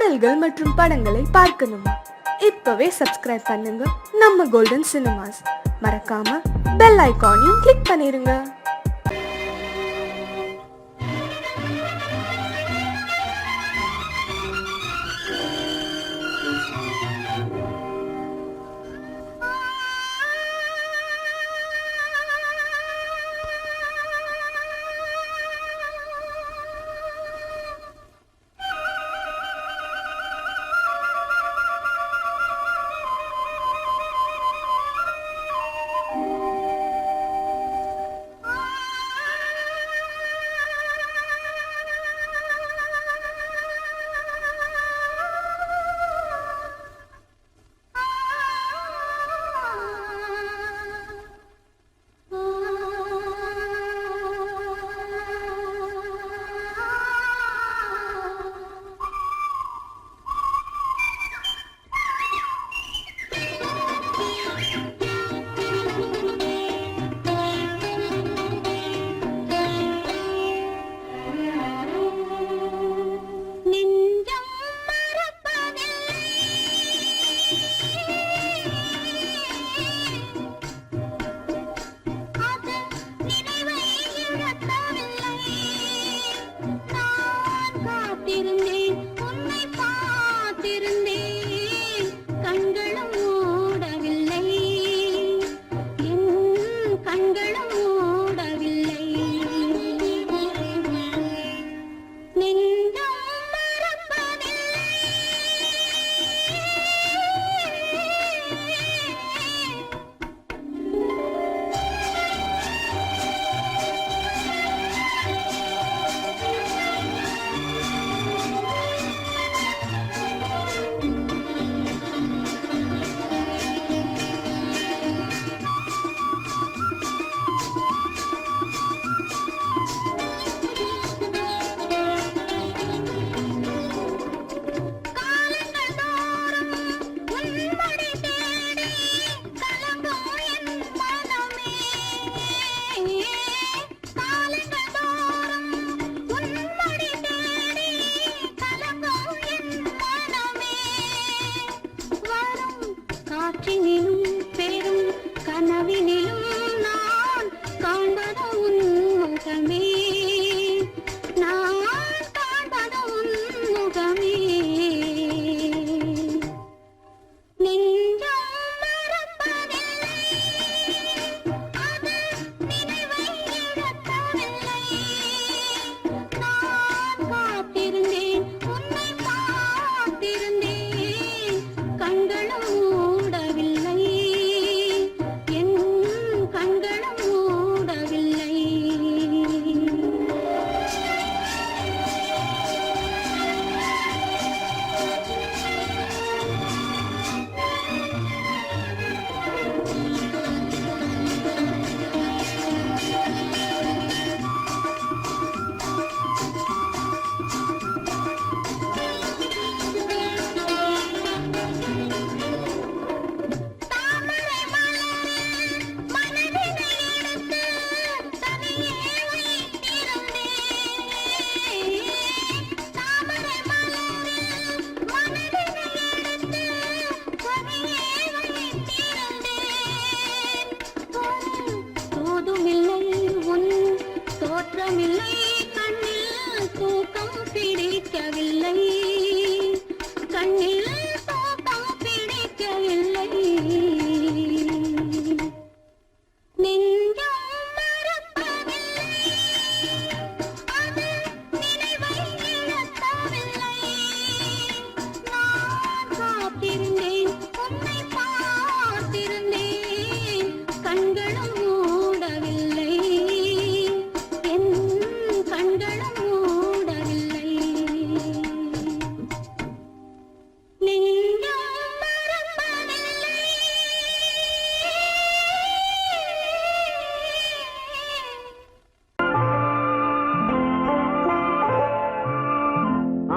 பாடல்கள் மற்றும் படங்களை பார்க்கணுமா? இப்பவே சப்ஸ்கிரைப் பண்ணுங்க நம்ம கோல்டன் சினிமாஸ். மறக்காம பெல் ஐகானையும் கிளிக் பண்ணிருங்க.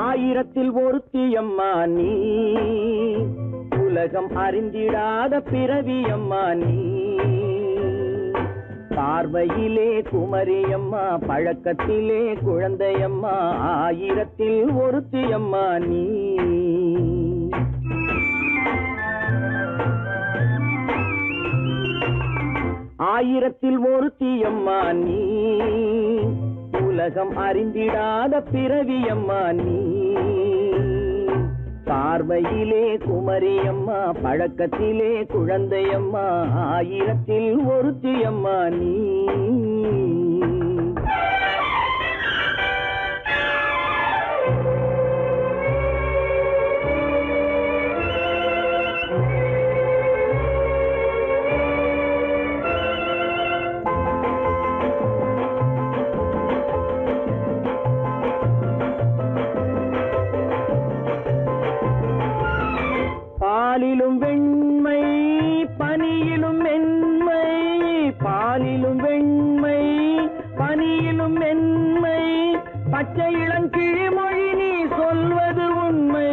ஆயிரத்தில் ஒருத்தியம்மா நீ, உலகம் அறிந்திடாத பிறவியம்மா நீ. பார்வையிலே குமரியம்மா, பழக்கத்திலே குழந்தையம்மா, ஆயிரத்தில் ஒருத்தியம்மா நீ. ஆயிரத்தில் ஒருத்தியம்மா நீ உலகம் அறிந்திடாத பிறவியம்மா நீ பார்வையிலே குமரியம்மா பழக்கத்திலே குழந்தையம்மா ஆயிரத்தில் ஒருத்தியம்மா நீ பாலிலும் வெண்மை பனியிலும் மென்மை பாலிலும் வெண்மை பனியிலும் மென்மை பச்சை இளங்கிழிமொழி நீ சொல்வது உண்மை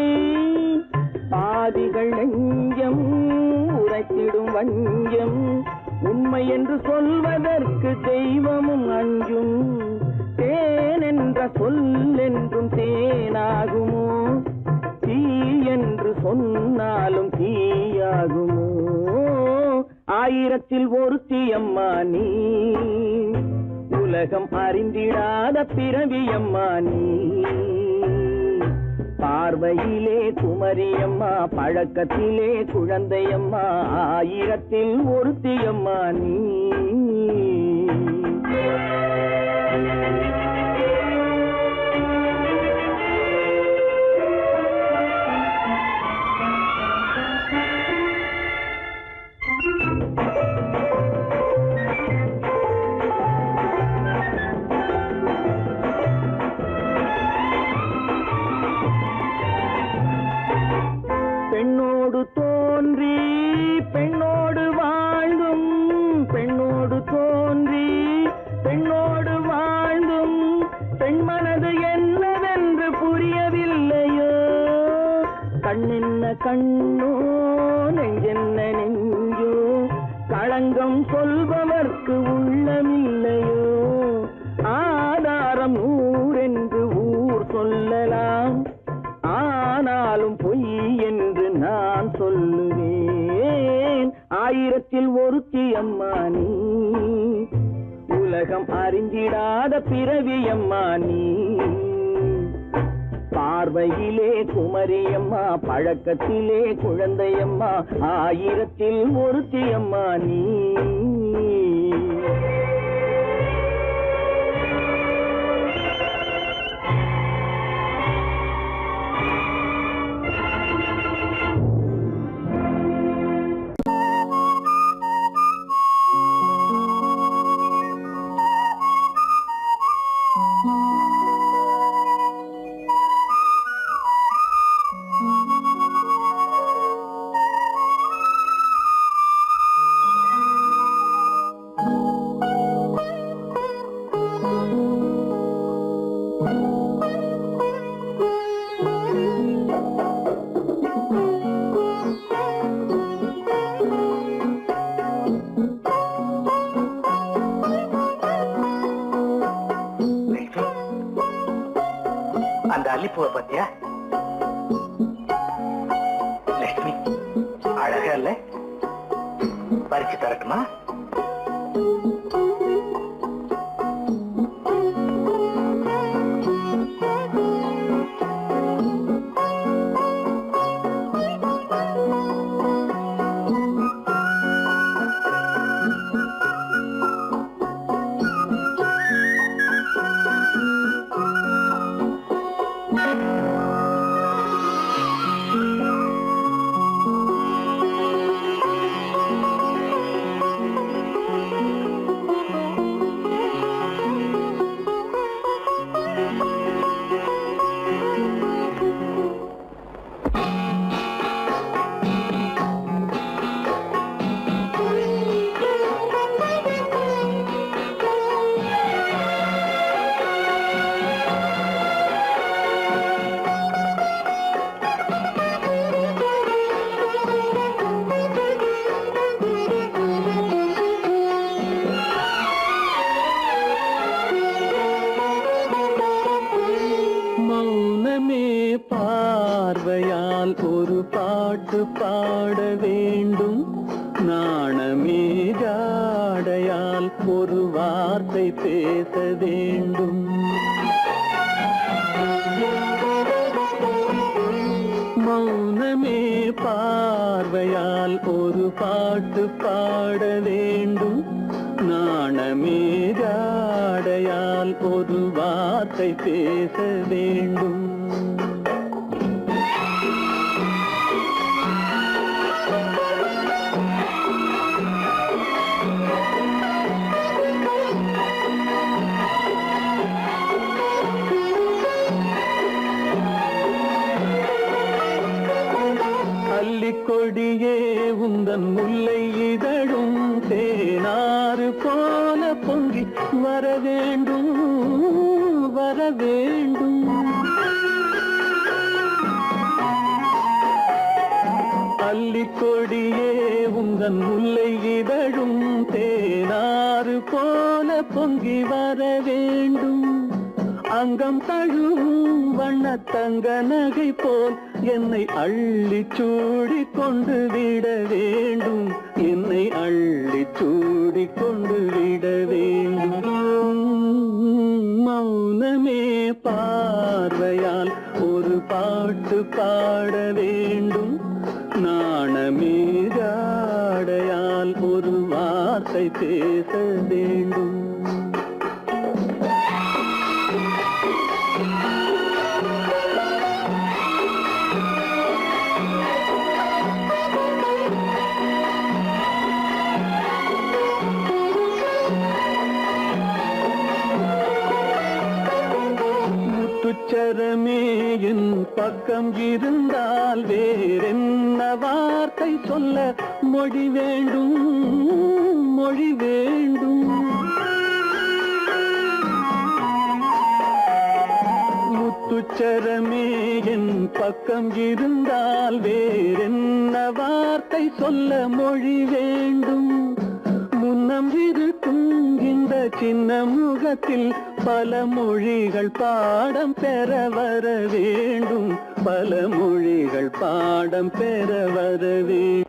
பாதிகள் நெஞ்சம் உரைத்திடும் வஞ்சம் உண்மை என்று சொல்வதற்கு தெய்வமும் அஞ்சும் தேன் என்ற சொல் என்றும் தேனாகுமோ தீ என்று சொன்னாலும் தீயாகுமோ ஆயிரத்தில் ஒருத்தியம்மா நீ உலகம் அறிந்திடாத பிறவியம்மா நீ பார்வையிலே குமரியம்மா பழக்கத்திலே குழந்தையம்மா ஆயிரத்தில் ஒருத்தியம்மா நீ பெண்ணோடு தோன்றி பெண்ணோடு வாழ்ந்தும் பெண்ணோடு தோன்றி பெண்ணோடு வாழ்ந்தும் பெண்மனது என்னவென்று புரியவில்லையோ கண்ணென்ன கண்ணோ நெஞ்சென்ன நெஞ்சோ களங்கம் சொல்பவர்க்கு உள்ளமில்லையோ ஆதாரம் ஊரென்று ஊர் சொல்லலாம் ஆனாலும் பொய் என்று நான் சொல்லுவேன் ஆயிரத்தில் ஒருத்தியம்மா நீ உலகம் அறிந்திடாத பிறவியம்மா நீ பார்வையிலே குமரியம்மா பழக்கத்திலே குழந்தையம்மா ஆயிரத்தில் ஒருத்தியம்மா நீ அந்த அல்லிப்பூவை பத்தியா லட்சுமி அழகா இல்ல பறிச்சு தரட்டுமா பார்வையால் ஒரு பாட்டு பாட வேண்டும் நாணமே ஜாடையால் ஒரு வார்த்தை பேச வேண்டும். மௌனமே பார்வையால் ஒரு பாட்டு பாட வேண்டும். நாணமே ஜாடையால் ஒரு வார்த்தை பேச வேண்டும். கொடியே உந்தன் முல்லை இதழும் தேனாறு போல பொங்கி வர வேண்டும் வர வேண்டும். அல்லிக்கொடியே உந்தன் முல்லை இதழும் தேனாறு போல பொங்கி வர வேண்டும். அங்கம் தழுவும் வண்ணத்தங்க நகை போல் என்னை அள்ளி சூடி கொண்டு விட வேண்டும். என்னை அள்ளி சூடி கொண்டு விட வேண்டும். மௌனமே பார்வையால் ஒரு பாட்டு பாட வேண்டும். நாணமே ஜாடையால் ஒரு வார்த்தை பேச வேண்டும். முத்துச்சரமே என் பக்கம் இருந்தால் வேறென்ன வார்த்தை சொல்ல மொழி வேண்டும் மொழி வேண்டும். முத்துச்சரமே என் பக்கம் இருந்தால் வேறென்ன வார்த்தை சொல்ல மொழி வேண்டும். முன்னம் இருக்கும் இந்த சின்ன முகத்தில் பல மொழிகள் பாடம் பெற வர வேண்டும். பல மொழிகள் பாடம் பெற வர வேண்டும்.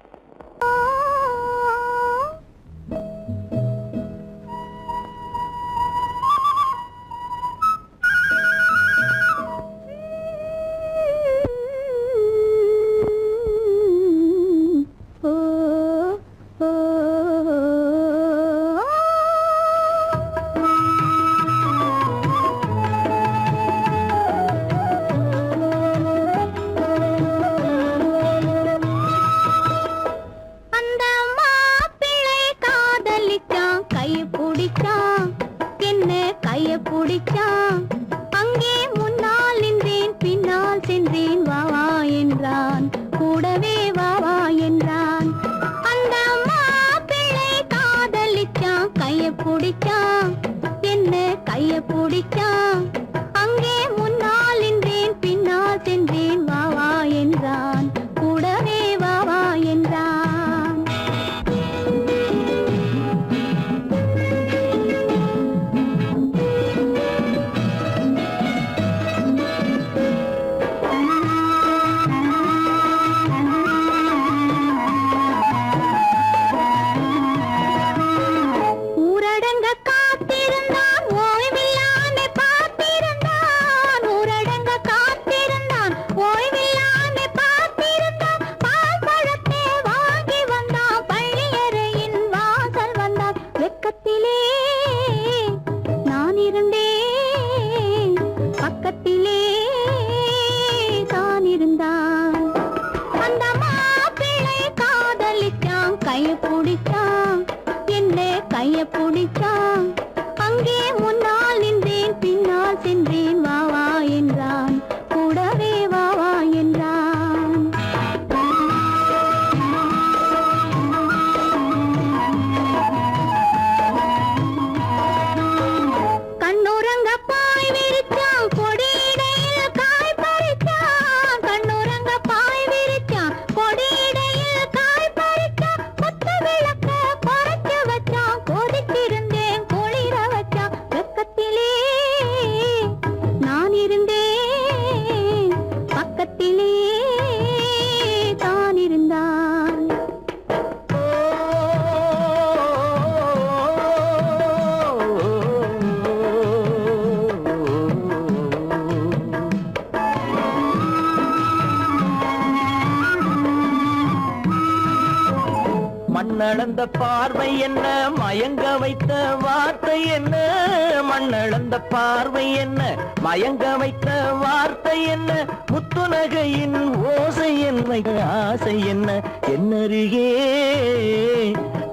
கண்ணளந்த பார்வை என்ன, மயங்க வைத்த வார்த்தை என்ன, மண்ணளந்த பார்வை என்ன, மயங்க வைத்த வார்த்தை என்ன, முத்துநகையின் ஓசை என்ன, ஆசை என்ன, என்னருகே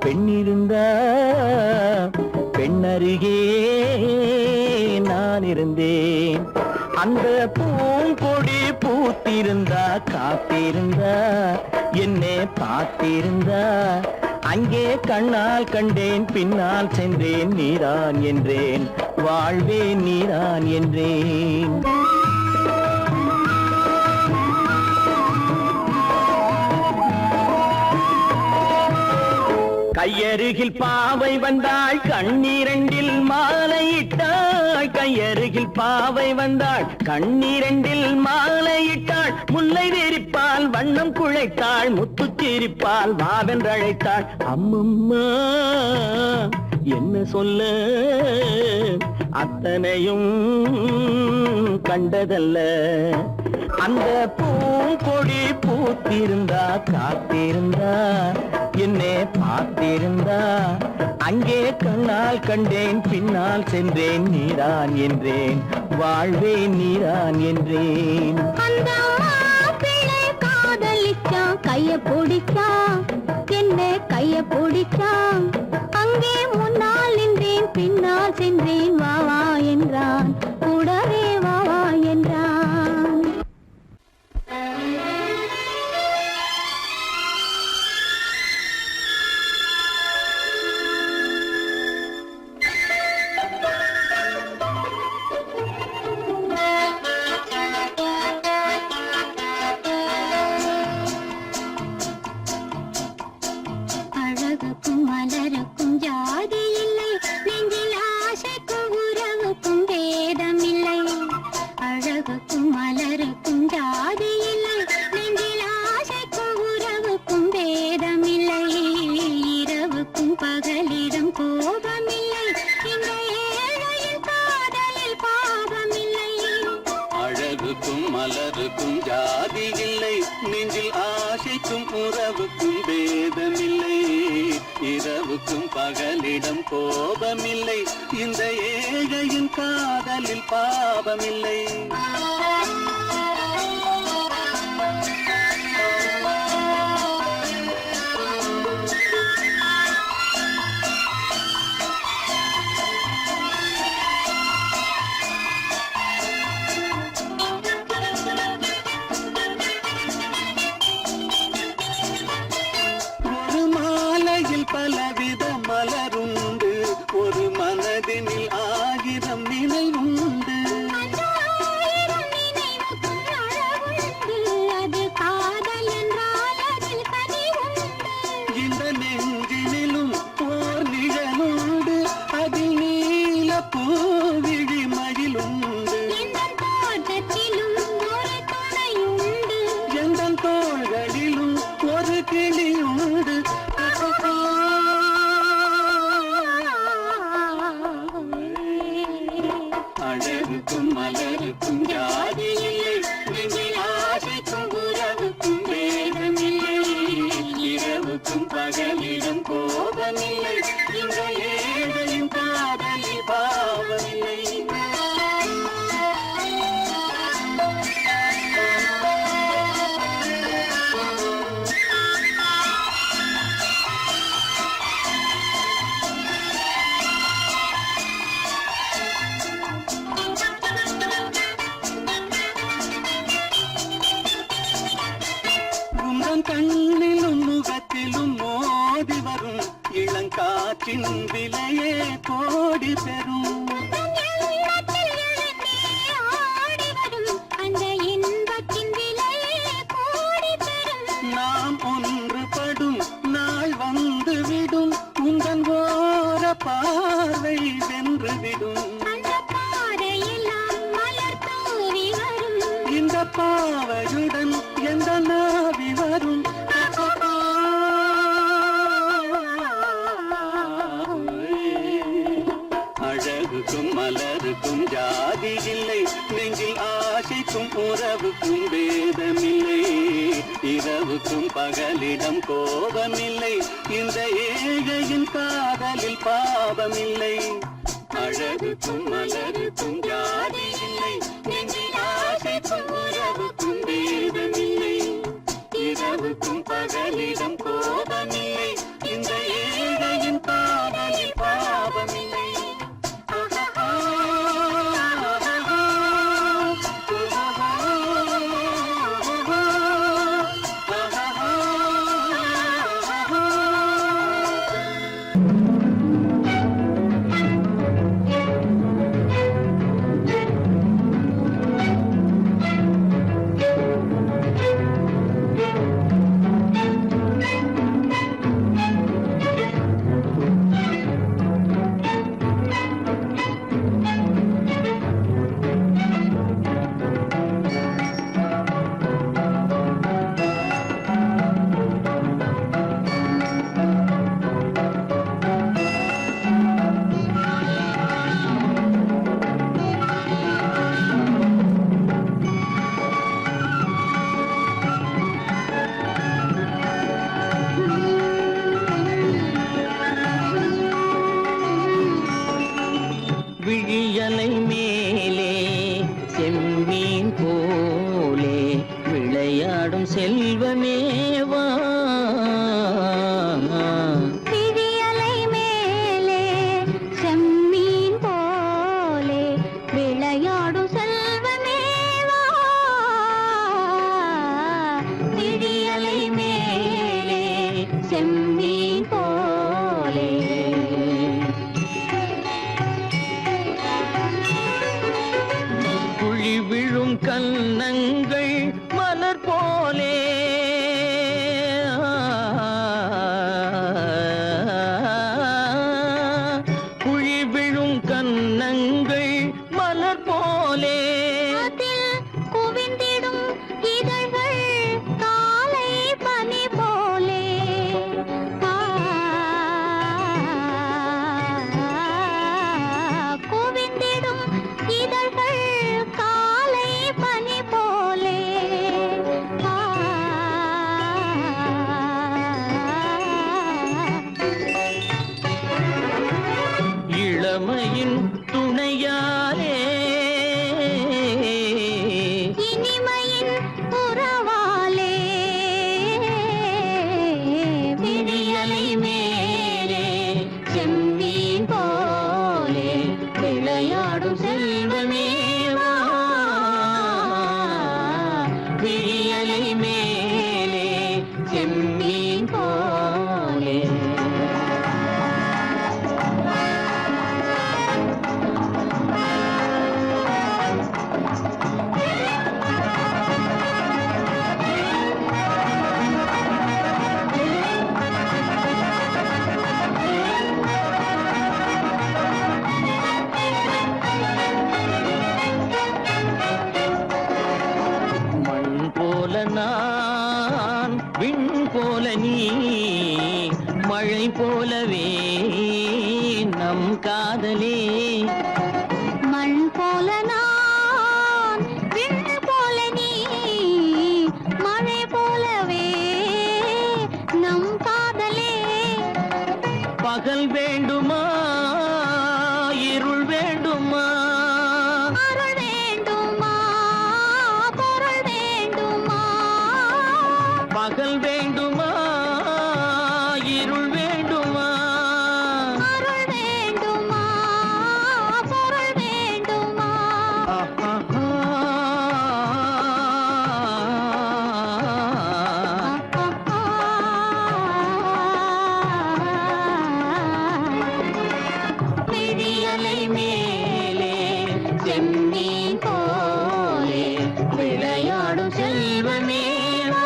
பெண்ணிருந்தா பெண்ணருகே நான் இருந்தேன். அந்த பூங்கொடி பூத்திருந்தா காத்திருந்தா என்னை பார்த்திருந்தா அங்கே கண்ணால் கண்டேன் பின்னால் சென்றேன் நீதான் என்றேன் வாழ்வேன் நீதான் என்றேன். கையருகில் பாவை வந்தாள் கண்ணீரண்டில் மாலையிட்டாள், கையருகில் பாவை வந்தாள் கண்ணீரண்டில் மாலையிட்டாள், முல்லை விரிப்பால் வண்ணம் குழைத்தாள், முத்து சிரிப்பால் வாவென்றழைத்தாள். அம்மம்மா என்ன சொல்ல அத்தனையும் கண்டதல்ல, அந்த பூங்கொடி பூத்திருந்தா காத்திருந்தா என்னை பார்த்திருந்தா அங்கே கண்ணால் கண்டேன் பின்னால் சென்றேன் நீதான் என்றேன் வாழ்வேன் நீதான் என்றேன். அந்த மாப்பிள்ளை காதலிச்சான், கைய பிடிச்சான், என்ன கைய பிடிச்சான், அங்கே முன்னால் நின்றேன் பின்னால் சென்றேன் வா வா என்றான், கூடவே வா வா என்றான். அழகுக்கும் மலருக்கும் ஜாதி இல்லை, நெஞ்சில் ஆசைக்கும் உறவுக்கும் வேதம் இல்லை. அழகுக்கும் மலருக்கும் ஜாதி இல்லை, நெஞ்சில் ஆசைக்கும் உறவுக்கும் வேதம் இல்லை. இரவுக்கும் பகலிடம் கோபம் இல்லை, இந்த ஏழையின் காதலில் பாவம் இல்லை. அழகுக்கும் மலருக்கும் ஜாதி இல்லை, நெஞ்சில் ஆசைக்கும் உறவுக்கும் பேதமில்லை. இரவுக்கும் பகலிடம் கோபமில்லை, இந்த ஏழையின் காதலில் பாவமில்லை. பலவித மலருண்டு, ஒரு மனதினில் ஆயிரம் நினைவுண்டு. அது காதல் என்றால் அதில் கனிவுண்டு. இந்த நெஞ்சினிலும் ஓர் நிழலுண்டு, அதில் நீல பூவிழி மகிழுண்டு. எந்த தோட்டத்திலும் ஒரு துணையுண்டு, எந்த தோள்களிலும் ஒரு கிளியுண்டு. அழகுக்கும் மலருக்கும் ஜாதி இல்லை, நெஞ்சில் ஆசைக்கும் உறவுக்கும் வேதமில்லை. இரவுக்கும் பகலிடம் கோபமில்லை, இந்த ஏழையின் காதலில் பாவமில்லை. கண்ணிலும் முகத்திலும் மோதி வரும் இளங்காற்றின் விலையே கோடி பெறும். அந்த இன்பத்தின் விலையே கோடி பெறும். நாம் ஒன்றுபடும் நாள் வந்துவிடும், உங்கள் ஓர பார்வை வென்றுவிடும். அந்த பாறையெல்லாம் மலர் தூவி வரும், இந்த பாவையுடன் எந்த நாவி வரும். அழகு இரவுக்கும் பகலிடம் கோபமில்லை, இந்த ஏழையின் காதலில் பாவமில்லை. அழகுக்கும் மலருக்கும் ஜாதி இல்லை, நெஞ்சில் ஆசைக்கும் உறவுக்கும் வேதமில்லை. இரவுக்கும் பகலிடம் கோபமில்லை, இந்த ஏழையின் காதலில் பாவமில்லை. விழியலை மேலே செம்மீன் போலே விளையாடும் செல்வமேவா. விழியலை மேலே செம்மீன் போலே விளையாடும் செல்வமேவா. விழியலை மேலே செம்மீன் போலே குழி விழும் கன்னங்கள் மலர் போலே குழி விழும் கன்னங்கள் மலர் போலே அதில் குவிந்திடும் இதழ்கள் காலை பனி போலே. குவிந்திடும் இதழ்கள் காலை பனி போலே. இளமையின் துணையாலே இனிமையின் உறவாலே விழியலை மேலே செம்மீன் போலே விளையாடும் செல்வமேவா. விழியலை மேலே செம்மீன் போலே மண் போல நான் விண் போல நீ மழை போலவே நம் காதலே. மண் போல நான் விண் போல நீ மழை போலவே நம் காதலே. பகல் வேண்டுமா இருள் வேண்டுமா அருள் வேண்டுமா பொருள் வேண்டுமா. பகல் வேண்டுமா இருள் வேண்டுமா அருள் வேண்டுமா பொருள் வேண்டுமா. விழியலை மேலே செம்மீன் போலே விளையாடும் செல்வமேவா.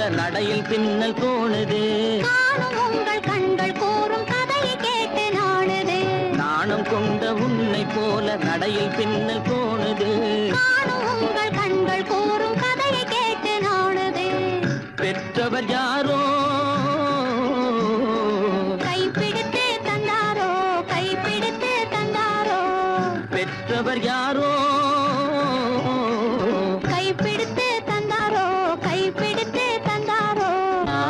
நடையில் பின்னல் தோணுது. காணும் உங்கள் கண்கள் கூறும் கதையை கேட்டு நாடுது. நாணம் கொண்ட உன்னை போல நடையில் பின்னல் தோணுது. காணும் உங்கள் கண்கள் கூறும் கதையை கேட்டு நாடுது. பெற்றவர் யாரோ கைப்பிடித்து தந்தாரோ, கைப்பிடித்து தந்தாரோ. பெற்றவர் யாரோ கைப்பிடித்து தந்தாரோ, கைப்பிடித்து தந்தாரோ. ஆ,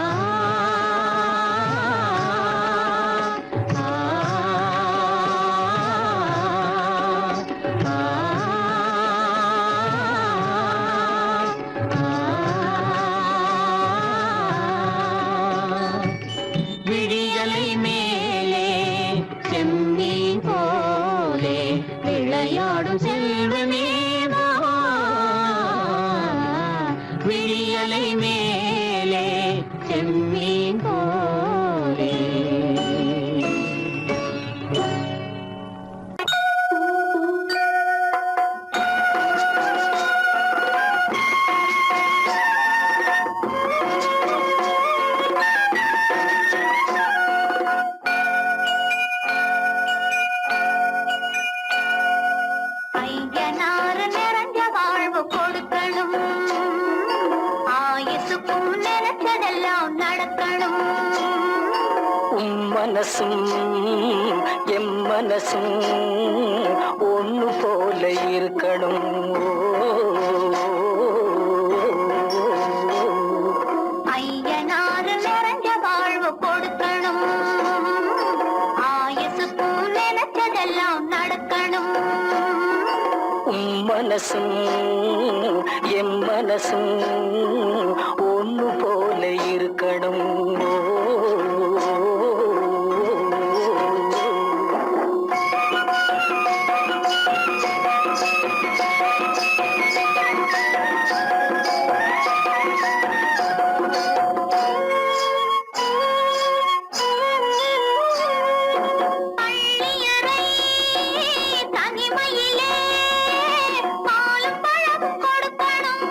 ஆ, ஆ, விழியலை மேலே செம்மீன் போலே விளையாடும் செல்வமே வா. விழியலை மேலே செம்மீன் போலே. ஐயனாறு நிறைஞ்ச வாழ்வு கொடுக்கணும். ஆயுசுக்கும் நினைச்சதெல்லாம் நடக்கணும். மனசும் எம் மனசும் ஒண்ணு போல இருக்கணும். ஐயனாறு நிறைஞ்ச வாழ்வு கொடுக்கணும். ஆயுசுக்கும் நினைச்சதெல்லாம் நடக்கணும். மனசும் எம் மனசும் ஒண்ணு போல இருக்கணும். பள்ளியறை தனிமையிலே பாலும் பழமும் கொடுக்கணும்.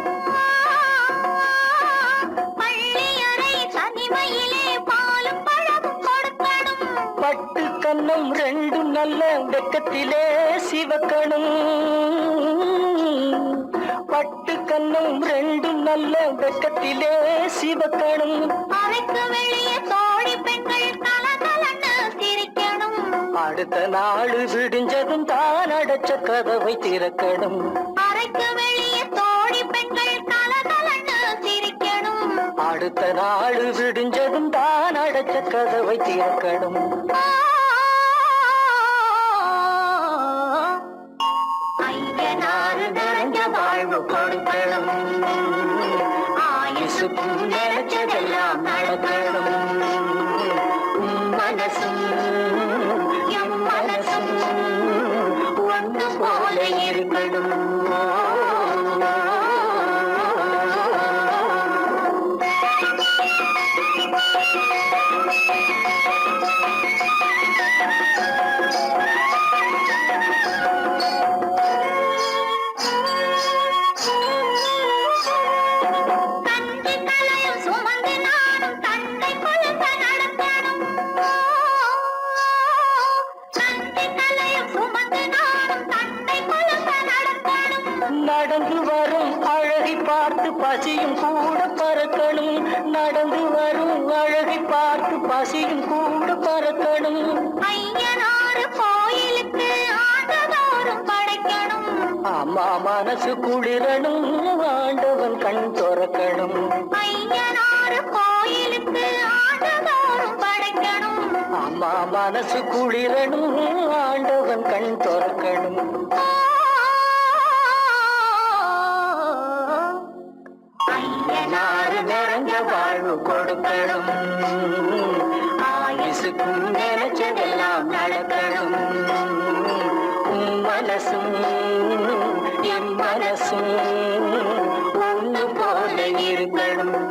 பள்ளியறை தனிமையிலே பாலும் பழமும் கொடுக்கணும். பட்டு கன்னம் ரெண்டும் நல்ல வெக்கத்திலே சிவக்கணும். பட்டு கன்னம் ரெண்டும் நல்ல வெக்கத்திலே சிவக்கணும். அறைக்கு வெளியே தோழி பெண்கள் கலகலன்னு சிரிக்கணும். அடுத்த நாள் விடிஞ்சதும் தான் அடைச்ச கதவை திறக்கணும். அறைக்கு வெளியே தோழி பெண்கள் கலகலன்னு சிரிக்கணும். அடுத்த நாள் விடிஞ்சதும் தான் அடைச்ச கதவை திறக்கணும். ஐயனாறு நிறைஞ்ச வாழ்வு கொடுக்கணும். ஆயுசுக்கும் நினைச்சதெல்லாம் நடக்கணும். மனசும் எம் மனசும் ஒன்று போல இருக்கணும். தந்தை தலையும் சுமந்து நானும் தந்தை கொழுந்த நடக்கணும். தந்தை தலையும் சுமந்து நானும் தந்தை கொழுந்த நடக்கணும். நடந்து வரும் அழகை பார்த்து பசியும் கூட பறக்கணும். நடந்து வரும் அழகை பார்த்து பசியும் கூட பறக்கணும். ஐயனாறு கோயிலுக்கு ஆண்டதோறும் படைக்கணும். அம்மா மனசு குளிரணும். ஆண்டவன் கண் துறக்கணும். ஐயனாறு கோயிலுக்கு ஆண்டதோறும் படைக்கணும். அம்மா மனசு குளிரணும். ஆண்டவன் கண் துறக்கணும். ஐயனாறு நிறைஞ்ச வாழ்வு கொடுக்கணும். ஆயுசுக்கும் நினைச்சதெல்லாம் நடக்கணும். மனசும் என் மனசும் ஒன்று போல இருக்கணும்.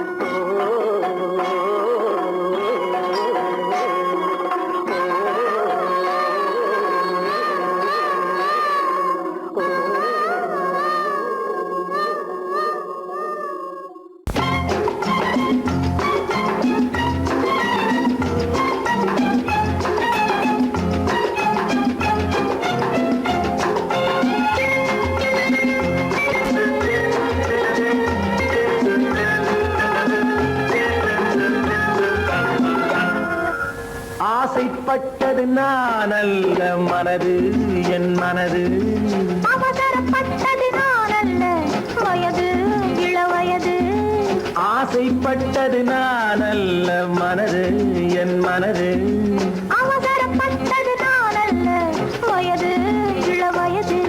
நான் அல்ல மனது என் மனது அவசரப்பட்டது நான் அல்ல வயது இளவயது ஆசைப்பட்டது நான் அல்ல மனது என் மனது அவசரப்பட்டது நான் அல்ல வயது இளவயது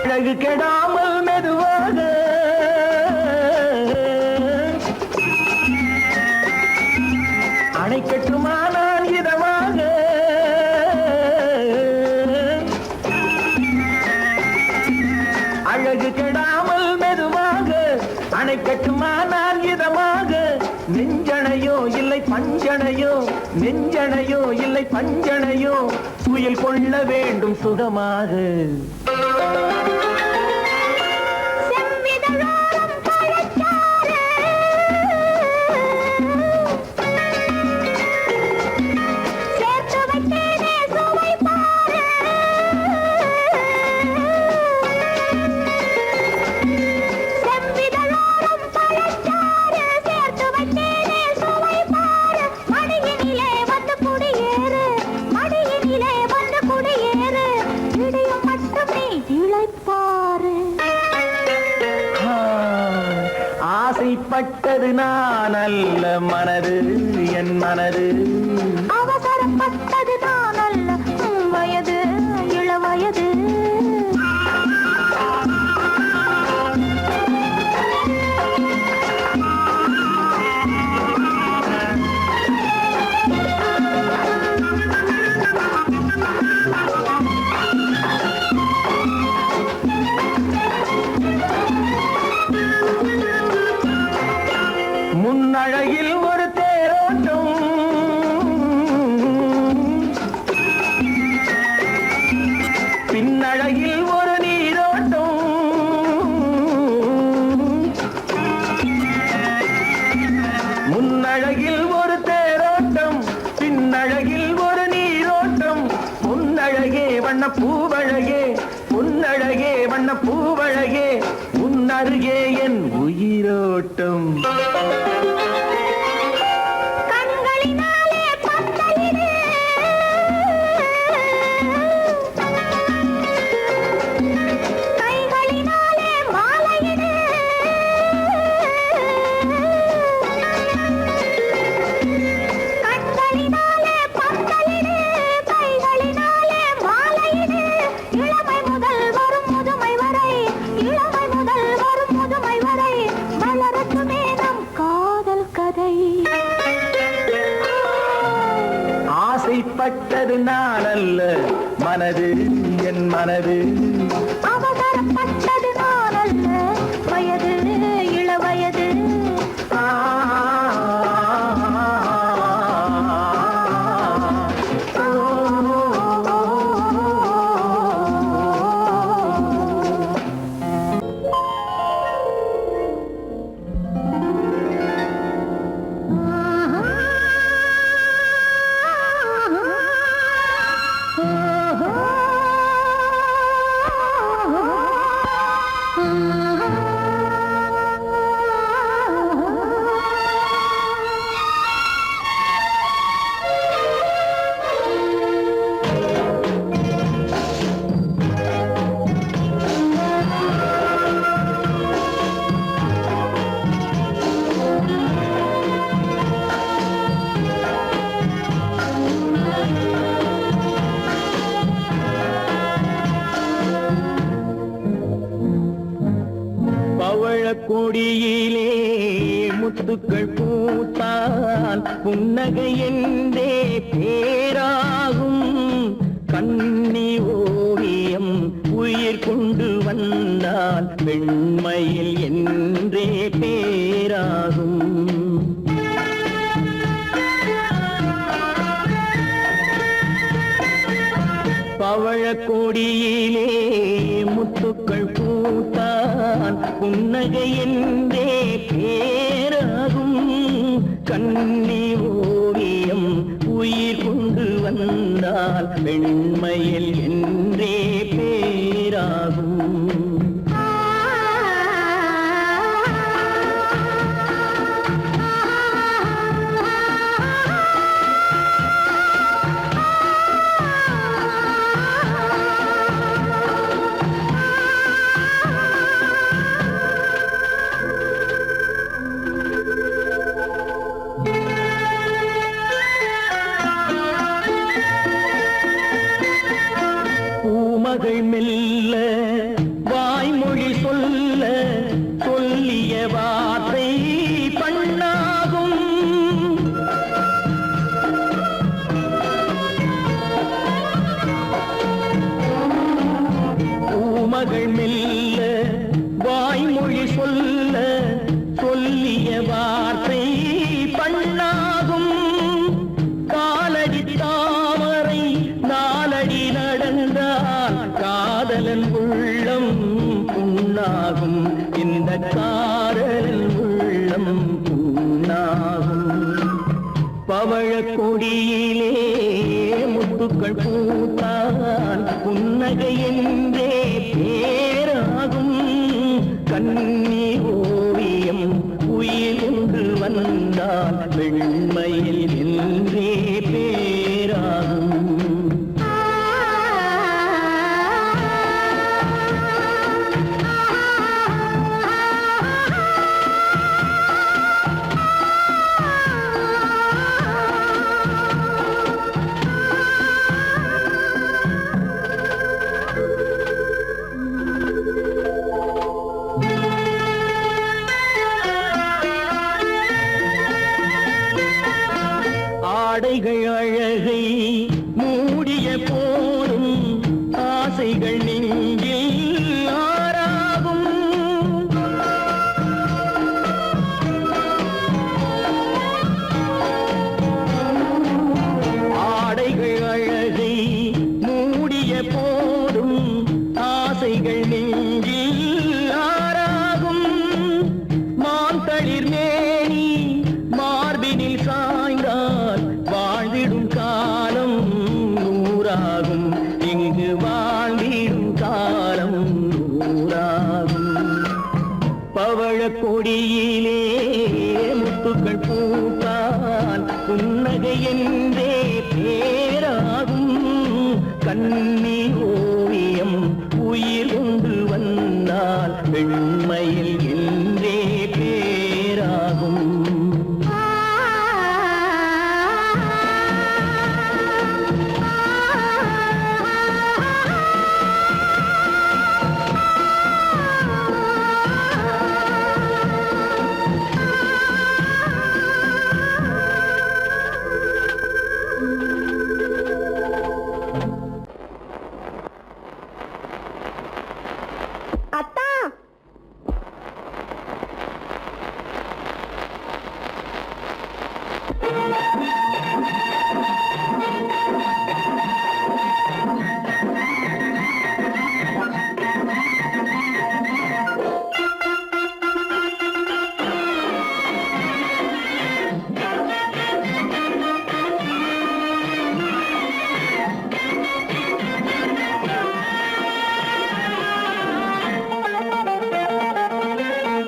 அழகு கெடாமல் மெதுவாக அணை கட்டுமானால் இதமாக அழகு கெடாமல் மெதுவாக அணை கட்டுமானால் இதமாக நெஞ்சணையோ இல்லை பஞ்சணையோ நெஞ்சணையோ இல்லை பஞ்சணையோ துயில் கொள்ள வேண்டும் சுகமாக செவ்விதழோரம் பழச்சாறு சேர்த்து வைத்தேனே சுவை பாரு செவ்விதழோரம் பழச்சாறு சேர்த்து வைத்தேனே சுவை பாரு மடியினிலே வந்து குடியேறு மடியினிலே வந்து குடியேறு இடியும் மட்டுமே இளைப்பாறு ஆசைப்பட்டது நான் அல்ல மனது என் மனது அவசரப்பட்டது நான் அல்ல வயது இளவயது முன்னழகில் ஒரு தேரோட்டம் பின்னழகில் ஒரு நீரோட்டம் முன்னழகில் ஒரு தேரோட்டம் பின்னழகில் ஒரு நீரோட்டம் பொன்னழகே வண்ண பூவழகே பொன்னழகே வண்ண பூவழகே உன்னருகே என் உயிரோட்டம் கண்களினாலே பத்தலிடு கைகளினாலே மாலையிடு கண்களினாலே பத்தலிடு கைகளினாலே மாலையிடு இளமை முதல் வரும் முதுமை வரை இளமை முதல் வரும் முதுமை வரை வளரட்டுமே நம் காதல் கதை ஆசைப்பட்டது நான் அல்ல மனது என் மனது அவசரப்பட்டது நான் அல்ல வயது இளவயது கொடியிலே முத்துக்கள் பூத்தால் புன்னகை என்றே பேராகும் கண்ணி ஓவியம் உயிர் கொண்டு வந்தால் பெண்மையில் என்றே பேராகும் பவழக்கொடியிலே முத்துக்கள் பூத்தான் புன்னகை என்றே பேராகும் கண்ணி ஓவியம் உயிர் கொண்டு வந்தால் வெண்மையில் என்றே பேராகும். பூமகள் மெல்ல வாய்மொழி சொல்ல சொல்லிய வார்த்தை பண்ணாகும். பூமகள் மெல்ல வாய்மொழி சொல்ல சொல்லிய வார்த்தை பண்ணாகும். காலடி தாமரை நாலடி நடந்தால் காதலன் உள்ளம் புண்ணாகும். இந்த காதலன் உள்ளம் புண்ணாகும். பவழ கொடியிலே முத்துக்கள் பூத்தால் புன்னகை என்றே பேராகும். கண்ணி ஓவியம் உயிர் கொண்டு வந்தால் வெண்மையில் என்றே பேராகும். ஆடைகள் அழகை மூடிய போதும் ஆசைகள் நெஞ்சில் ஆறாகும். ஆடைகள் அழகை மூடிய போதும் ஆசைகள் நெஞ்சில் ஆறாகும். மாந்தளிர் மேனி மார்பினில் சாய்ந்தால் வாழ்ந்திடும் காலம் நூறாகும். இங்கு வாழ்ந்திடும் காலம் நூறாகும். பவழ கொடியிலே முத்துக்கள் பூத்தால் புன்னகை என்றே பேராகும். கண்ணி ஓவியம் உயிர் கொண்டு வந்தால் வெண்மையில் என்றே பேராகும். அத்தா,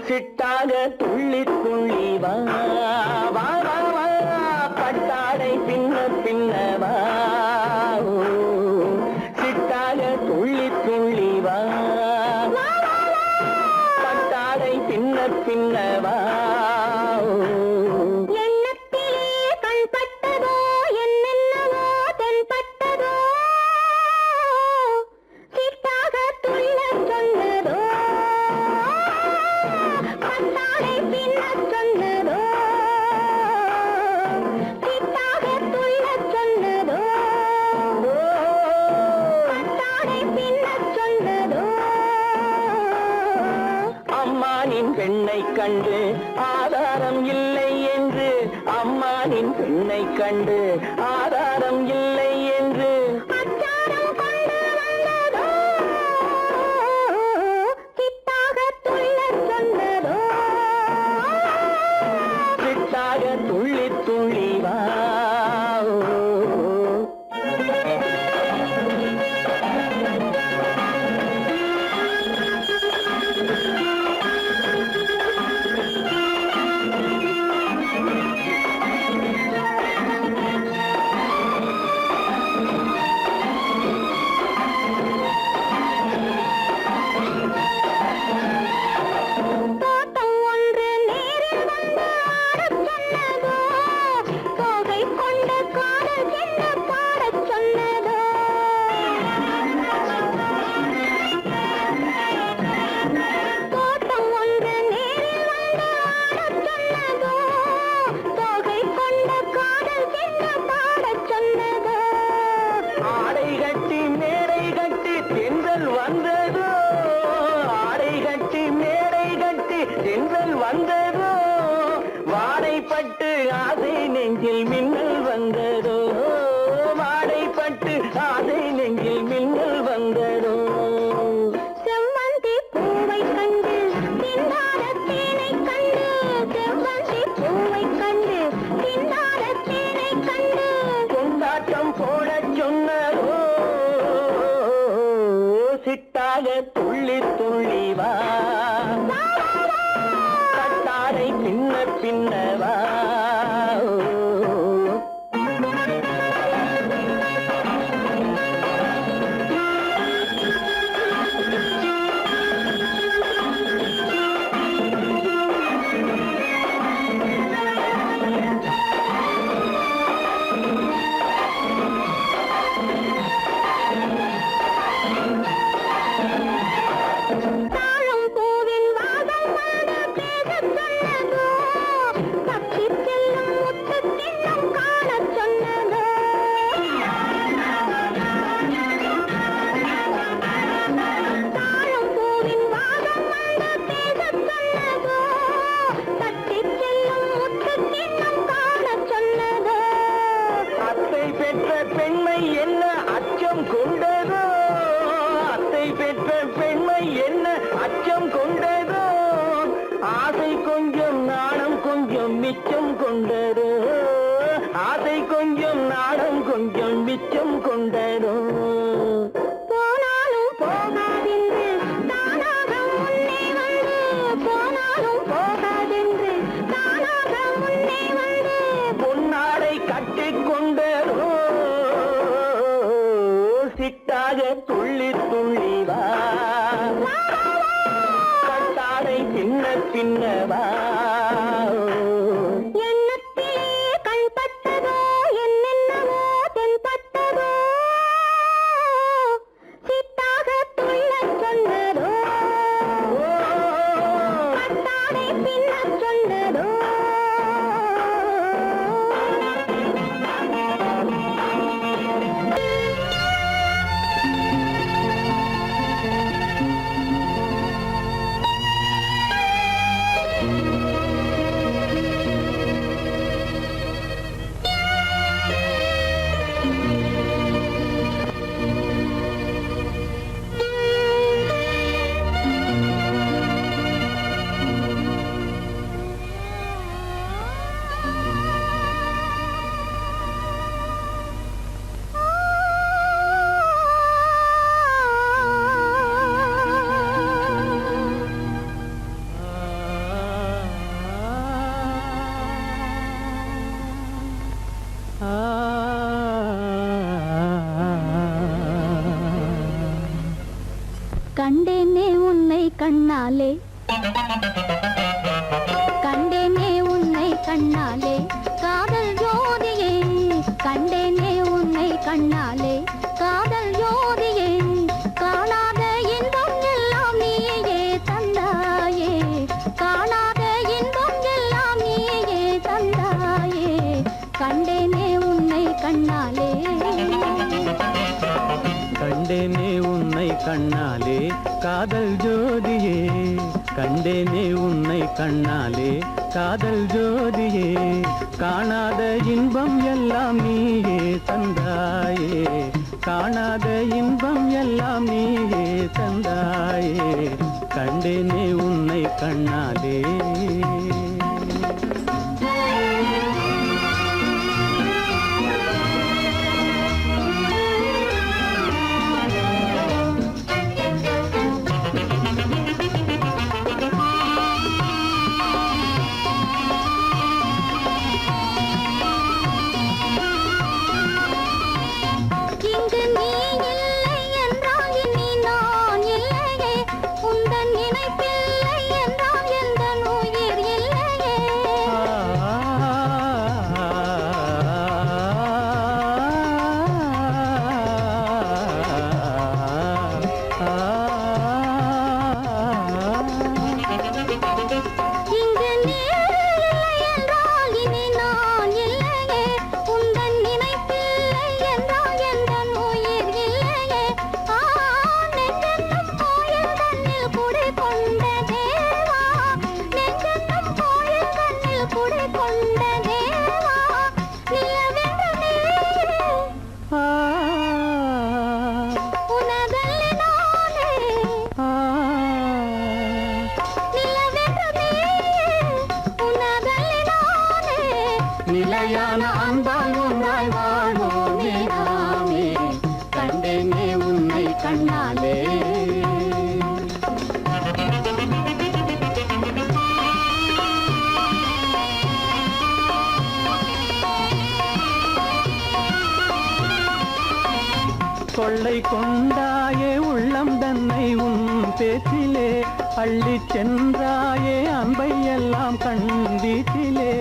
சிட்டாக துள்ளி துள்ளி வா வா வா வா, பட்டாடை பின்ன பின்ன வா. ஓ, சிட்டாக துள்ளி துள்ளி வா, பட்டாடை பின்ன பின்ன வா. ஓ, எண்ணத்திலே கண்பட்டதோ என்னென்னவோ தென்பட்டதோ சிட்டாக துள்ளச் சொன்னதோ பட்டாடை பின்னச் சொன்னதோ சிட்டாக துள்ளச் சொன்னதோ பட்டாடை பின்னச் சொன்னதோ. அம்மானின் பெண்ணை கண்டு ஆதாரம் இல்லை என்று, அம்மானின் பெண்ணை கண்டு ஆதாரம் இல்லை என்று அச்சாரம் கொண்டு வந்ததோ சிட்டாக துள்ளச் சொன்னதோ சிட்டாக துள்ளி துள்ளி வா தோட்டம் ஒன்று நேரில் வந்து ஆடச் சொன்னதோ, தோகை கொண்ட காதல் என்ன பாடச் சொன்னதோ. தோட்டம் ஒன்று நேரில் வந்து ஆடச் சொன்னதோ, தோகை கொண்ட காதல் என்ன பாடச் சொன்னதோ. ஆடை கட்டி மேடை கட்டி தென்றல் வந்ததோ ஆடை கட்டி மேடை கட்டி தென்றல் வந்ததோ வாடைப்பட்டு ஆசை நெஞ்சில் மின்னல் வந்ததோ வாடைப்பட்டு ஆசை நெஞ்சில் மின்னல் வந்ததோ செவ்வந்தி பூவை கண்டு திண்டாட தேனை கண்டு செவ்வந்தி பூவை கண்டு திண்டாட தேனை கண்டு கொண்டாட்டம் போடச் சொன்னதோ சிட்டாக துள்ளி துள்ளி வா கட்டாரை பின்ன பின்னவா தாழம் பூவின் வாசம் வந்து பேசச் சொன்னதோ, தப்பிச் செல்லும் முத்துக் கிண்ணம் காணச் சொன்னதோ. தாழம் பூவின் வாசம் வந்து பேசச் சொன்னதோ, தப்பிச் செல்லும் முத்துக் கிண்ணம் காணச் சொன்னதோ. அத்தை பெற்ற பெண்மை என்ன அச்சம் கொண்டதோ அத்தை பெற்ற பெண்மை என்ன அச்சம் கொண்டதோ ஆசை கொஞ்சம் நாணம் கொஞ்சம் மிச்சம் கொண்டதோ ஆசை கொஞ்சம் நாணம் கொஞ்சம் மிச்சம் கொண்டதோ போனாலும் போகாதென்று தானாக முன்னே வந்து போனாலும் போகாதென்று தானாக முன்னே வந்து பொன்னாடை கட்டிக் கொண்டதோ சிட்டாக துள்ளி துள்ளி வா கட்டாடை பின்ன பின்னவா எண்ணத்திலே கண்பட்டதோ என்னென்னவோ தென்பட்டதோ சித்தாக துள்ளச் சொன்னதோ கட்டாடை பின்னச் சொன்னதோ. கண்டேனே உன்னை கண்ணாலே கண்டேனே உன்னை கண்ணாலே காதல் ஜோதியே கண்டேனே உன்னை கண்ணாலே காதல் ஜோதியே காணாத இன்பம் எல்லாம் நீயே தந்தாயே காணாத இன்பம் எல்லாம் நீயே தந்தாயே கண்டேனே உன்னை கண்ணாலே கண்டேனே உன்னை கண்ணாலே காதல் ஜோதியே கண்டேனே உன்னை கண்ணாலே காதல் ஜோதியே காணாத இன்பம் எல்லாம் நீயே தந்தாயே காணாத இன்பம் எல்லாம் நீயே தந்தாயே கண்டேனே உன்னை கண்ணாலே நிலையான அன்பால் ஒன்றாய் வாழ்வோமே நாமே கண்டேனே உன்னை கண்ணாலே கொள்ளை கொண்டாயே உள்ளம் தன்னை உன் பேச்சிலே அள்ளிச் சென்றாயே அன்பை எல்லாம் கண் வீட்டிலே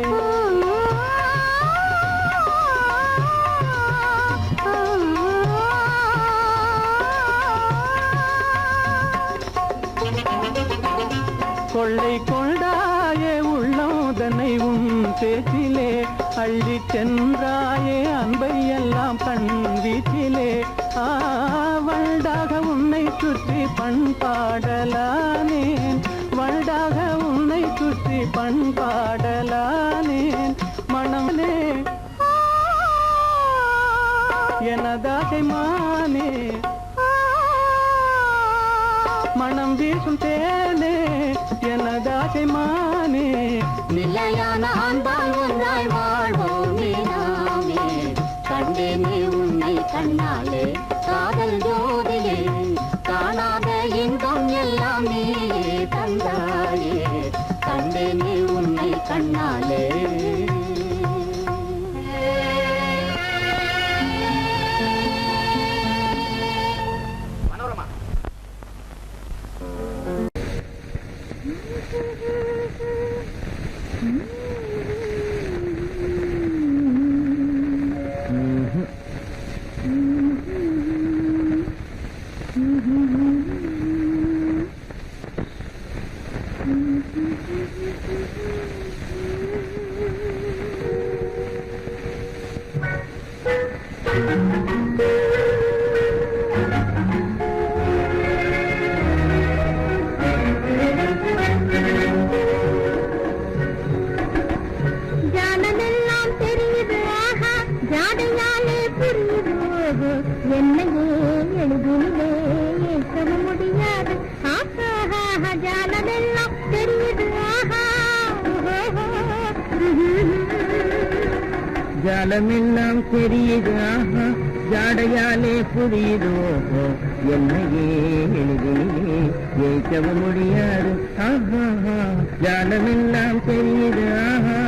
கொள்ளை கொண்டாயே உள்ளம் தன்னை உன் பேச்சிலே அள்ளிச் சென்றாயே அன்பை எல்லாம் கண் வீட்டிலே வண்டாக உன்னை சுற்றி பண்பாடலானேன் வண்டாக உன்னை சுற்றி பண்பாடலானேன் மனமே எனதாசை மானே மனம் வீசும் தேனே எனதாசை மானே நிலையான அன்பால் ஒன்றாய் வாழ்வோமே நாமே கண்டேனே உன்னை கண்ணாலே காதல் ஜோதியே காணாத இன்பம் எல்லாம் நீயே தந்தாயே கண்டேனே உன்னை கண்ணாலே ஜாலமெல்லாம் தெரியுது ஆஹா ஜாடையாலே புரியுதோ என்னையே எளிதிலே ஏற்கவ முடியாது ஆஹா ஜாலமெல்லாம் தெரியுது ஆஹா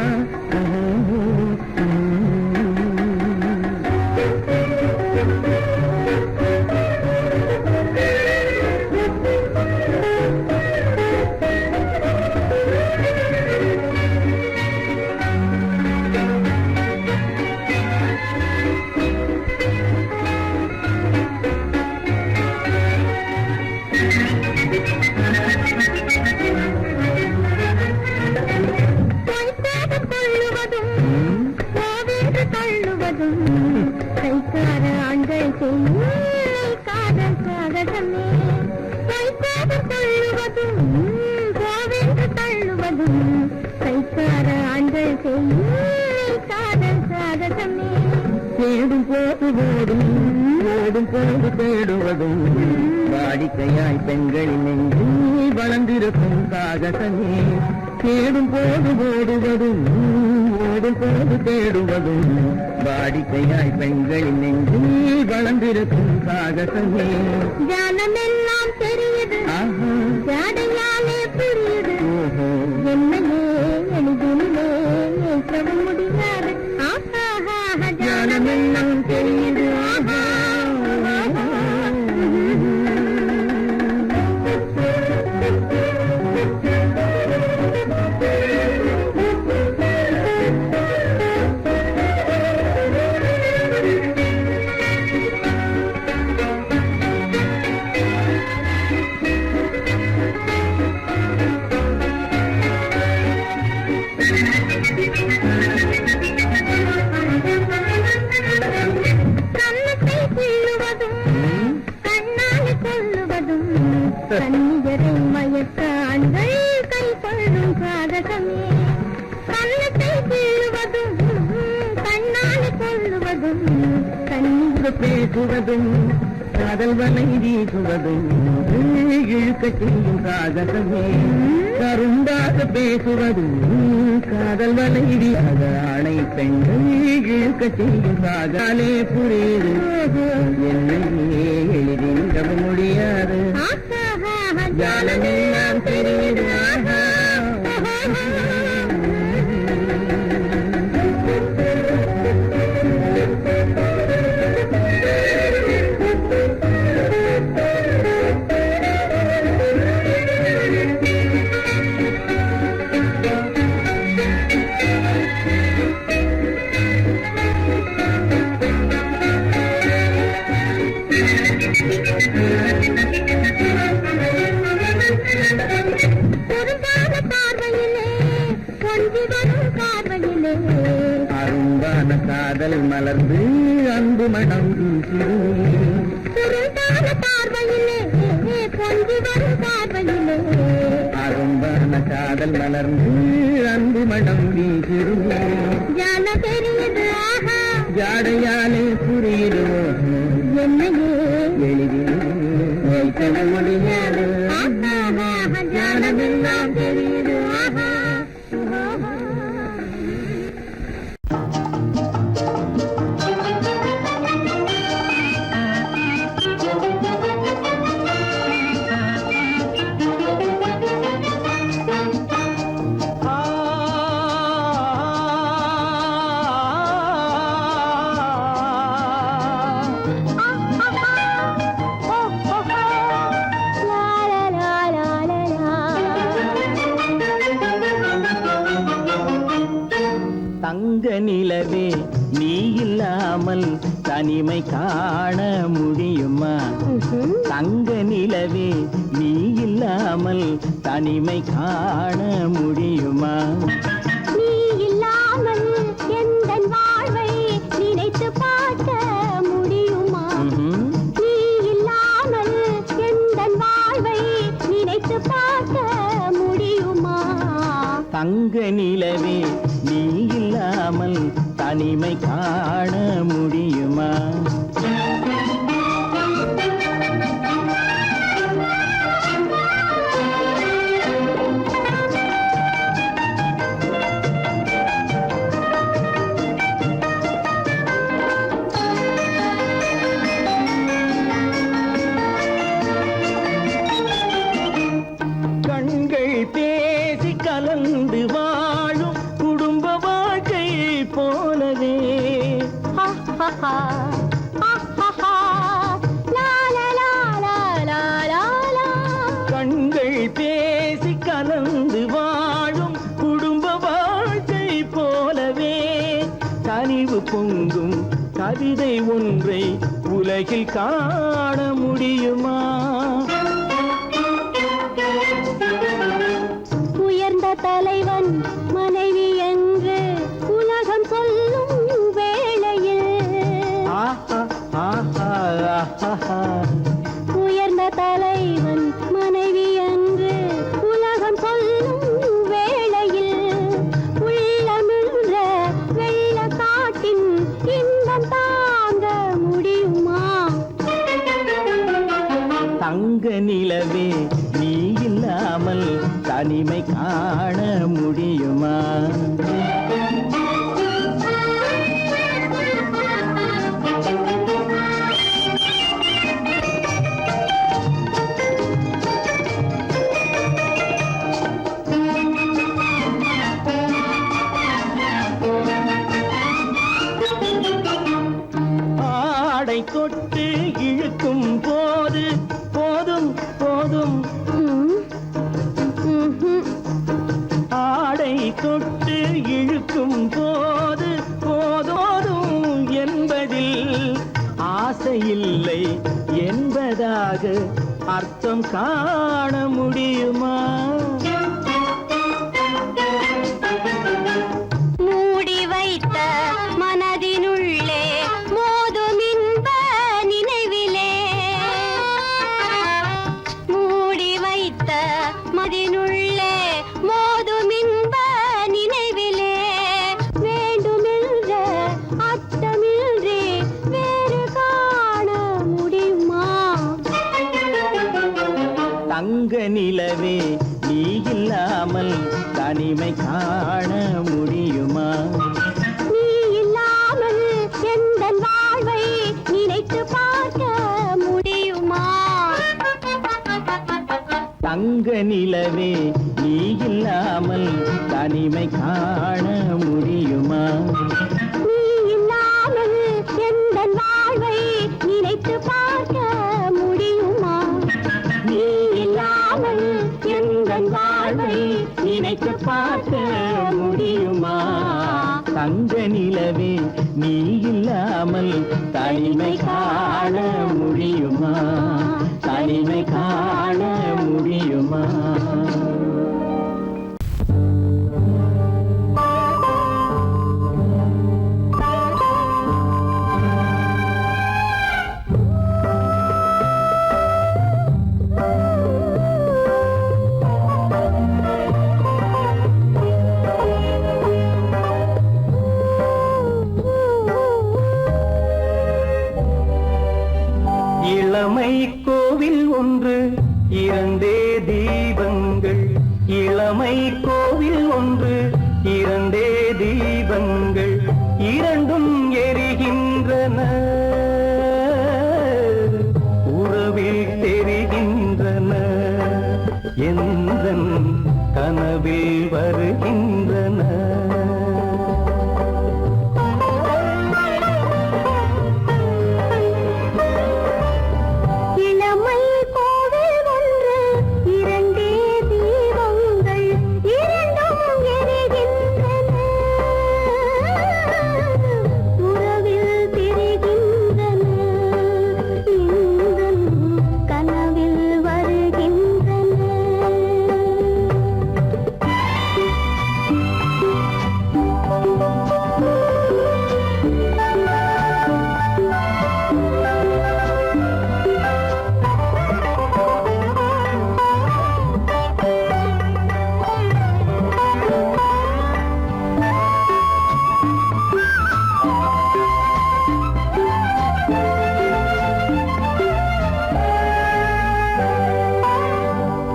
கைக்கார ஆண்கள் காதல் சாகசமே கைக்கார தள்ளுவதும் கோவென்று தள்ளுவதும் கைக்கார ஆண்கள் காதல் சாகசமே தேடும் போது ஓடும் ஓடும் போது தேடுவதும் வாடிக்கையாய் பெண்களின் நெஞ்சு வளர்ந்திருக்கும் சாகசமே தேடும் போது ஓடுவதும் ஓடும் போது தேடுவதும் வாடிக்கையாய் பெண்களின் நெஞ்சு வளர்ந்திருக்கும் சாகசமே ஜானமெல்லாம் தெரியுது ஜாடையாலே புரியுது என்னையே எளிதிலே ஏற்க முடியாது ஜானமெல்லாம் தெரியுது கண்ணியரை மயக்க ஆண்கள் கை கொள்ளும் சாதகமே கண்ணத்தை கீழுவதும் கண்ணால் கொள்ளுவதும் கண்ணீர் பேசுவதும் காதல் வலை வீசுவதும் இழுக்க செய்யும் சாகசமே கருண்டாக பேசுவதும் காதல் வலை வீசாத ஆணை பெண்கள் இழுக்க செய்யும் சாகாலே புரியுது என்னையே எளிதில் முடியாது ஜாலமெல்லாம் தெரியுது அரும்பான காதல் மலர்ந்து அன்பு மனம் அரும்பான காதல் மலர்ந்து அன்பு மனம் வீசிருமே ஜாடையாலே புரியுதோ என்னையே எளிதில் வைக்க முடியாது ஜானமெல்லாம் தெரியுது தங்க நிலவே நீ இல்லாமல் தனிமை காண முடியுமா தங்க நிலவே நீ இல்லாமல் தனிமை காண முடியுமா நீ இல்லாமல் எந்தன் வாழ்வை நினைத்து பார்க்க முடியுமா நீ இல்லாமல் எந்தன் வாழ்வை நினைத்து பார்க்க முடியுமா தங்க நிலவே நீ இல்லாமல் தனிமை காண முடியுமா கண்கள் பேசி கலந்து வாழும் குடும்ப வாழ்க்கை போலவே கண்கள் பேசி கலந்து வாழும் குடும்ப வாழ்க்கை போலவே கனிவு பொங்கும் கவிதை ஒன்றை உலகில் காண முடியுமா உயர்ந்த தலைவன் மனைவி என்று உலகம் சொல்லும் வேளையில் உயர்ந்த தலைவன் மனைவி என்று உலகம் சொல்லும் வேளையில் உள்ளமிழ்ற வெள்ள காட்டின் இன்பம் தாங்க முடியுமா தங்க நிலவே நீ இல்லாமல் தனிமை காண முடியுமா ஆடை தொட்டு இழுக்கும் போது போதும் போதும் ஆடை தொட்டு இழுக்கும் போது போதோதும் என்பதில் ஆசையில்லை என்பதாக அர்த்தம் காண முடியுமா மூடி வைத்த மனதினுள்ளே மோதும் இன்ப நினைவிலே மூடி வைத்த மதினுள்ளே மோதும் இன்ப நினைவிலே வேண்டுமென்ற அர்த்தமின்றி வேறு காண முடியுமா நிலவே நீ இல்லாமல் தனிமை காண முடியுமா? நீ இல்லாமல் எந்தன் வாழ்வை நினைத்து பார்க்க முடியுமா? தங்க நிலவே நீ இல்லாமல் தனிமை காண முடியுமா? நீ இல்லாமல் எந்தன் வாழ்வை நினைத்து பார்க்க முடியுமா? நீ இல்லாமல் எந்தன் வாழ்வை நினைத்து பார்க்க முடியுமா? தங்க நிலவே நீ இல்லாமல் தனிமை காண முடியுமா? தனிமை காண முடியுமா? இளமை கோவில் ஒன்று இரண்டே தீபங்கள், இளமை கோவில் ஒன்று இரண்டே தீபங்கள், இரண்டும் எரிகின்றன, உறவில் தெரிகின்றன, எந்தன் கனவில் வருகின்றன.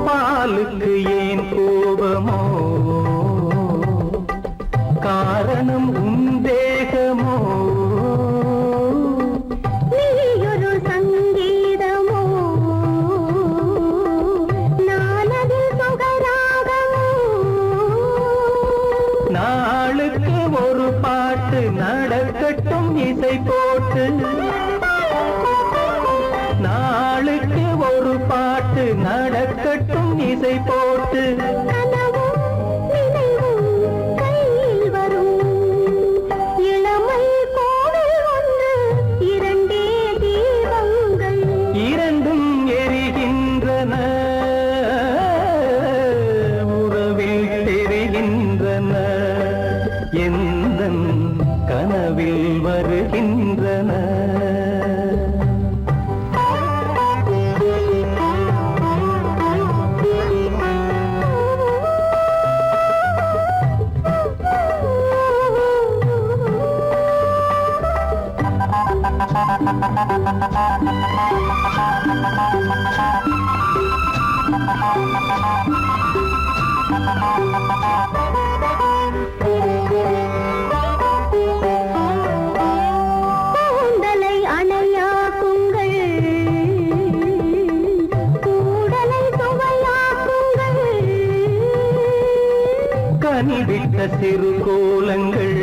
பாலுக்கு ஏன் கோபமோ, காரணம் உன் தேகமோ, நீயொரு சங்கீதமோ, நானதில் சுகராகமோ, நாளுக்கு ஒரு பாட்டு நடக்கட்டும் இசை போட்டு, நாளுக்கு ஒரு பாட்டு நடக்கட்டும் இசை போட்டு, கனவும் நினைவும் கையில் வரும், இளமை கோவில் ஒன்று இரண்டே தீபங்கள், இரண்டும் எரிகின்றன, உறவில் தெரிகின்றன, எந்தன் கனவில் வருகின்றன. கூந்தலை அணையாக்குங்கள், கூடலை சுவையாக்குங்கள், கனிவிட்ட சிறு கோலங்கள்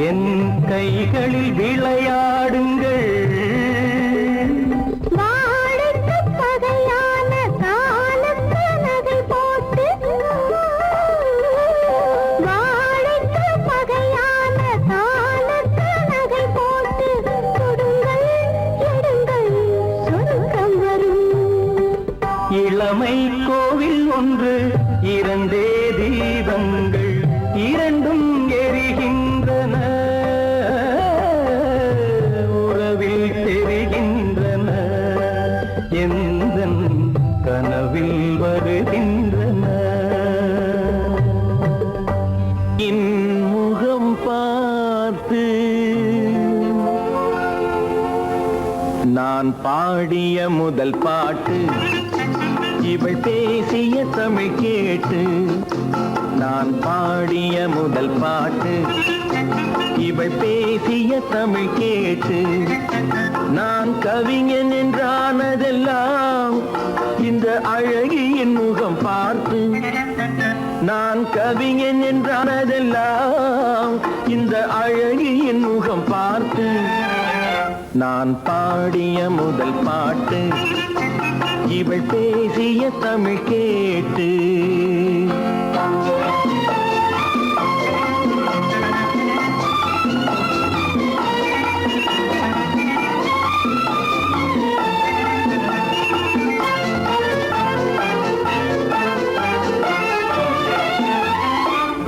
என் கைகளில் விளையாடுங்கள், வாழைக்கு பகையான காலத்து நகை போட்டு, வாழைக்கு பகையான காலத்து நகை போட்டு, கொடுங்கள் எடுங்கள் சொர்க்கம் வரும். இளமை கோவில் ஒன்று இரண்டே தீபங்கள், இரண்டும் எரிகின்றன, உறவில் தெரிகின்றன, எந்தன் கனவில் வருகின்றன. இன்முகம் பார்த்து நான் பாடிய முதல் பாட்டு இவள் பேசிய தமிழ் கேட்டு நான் பாடிய முதல் பாட்டு. இவள் பேசிய தமிழ் கேட்டு நான் கவிஞன் என்றானதெல்லாம் இந்த அழகியின் முகம் பார்த்து. நான் கவிஞன் என்றானதெல்லாம் இந்த அழகியின் முகம் பார்த்து. நான் பாடிய முதல் பாட்டு இவள் பேசிய தமிழ் கேட்டு.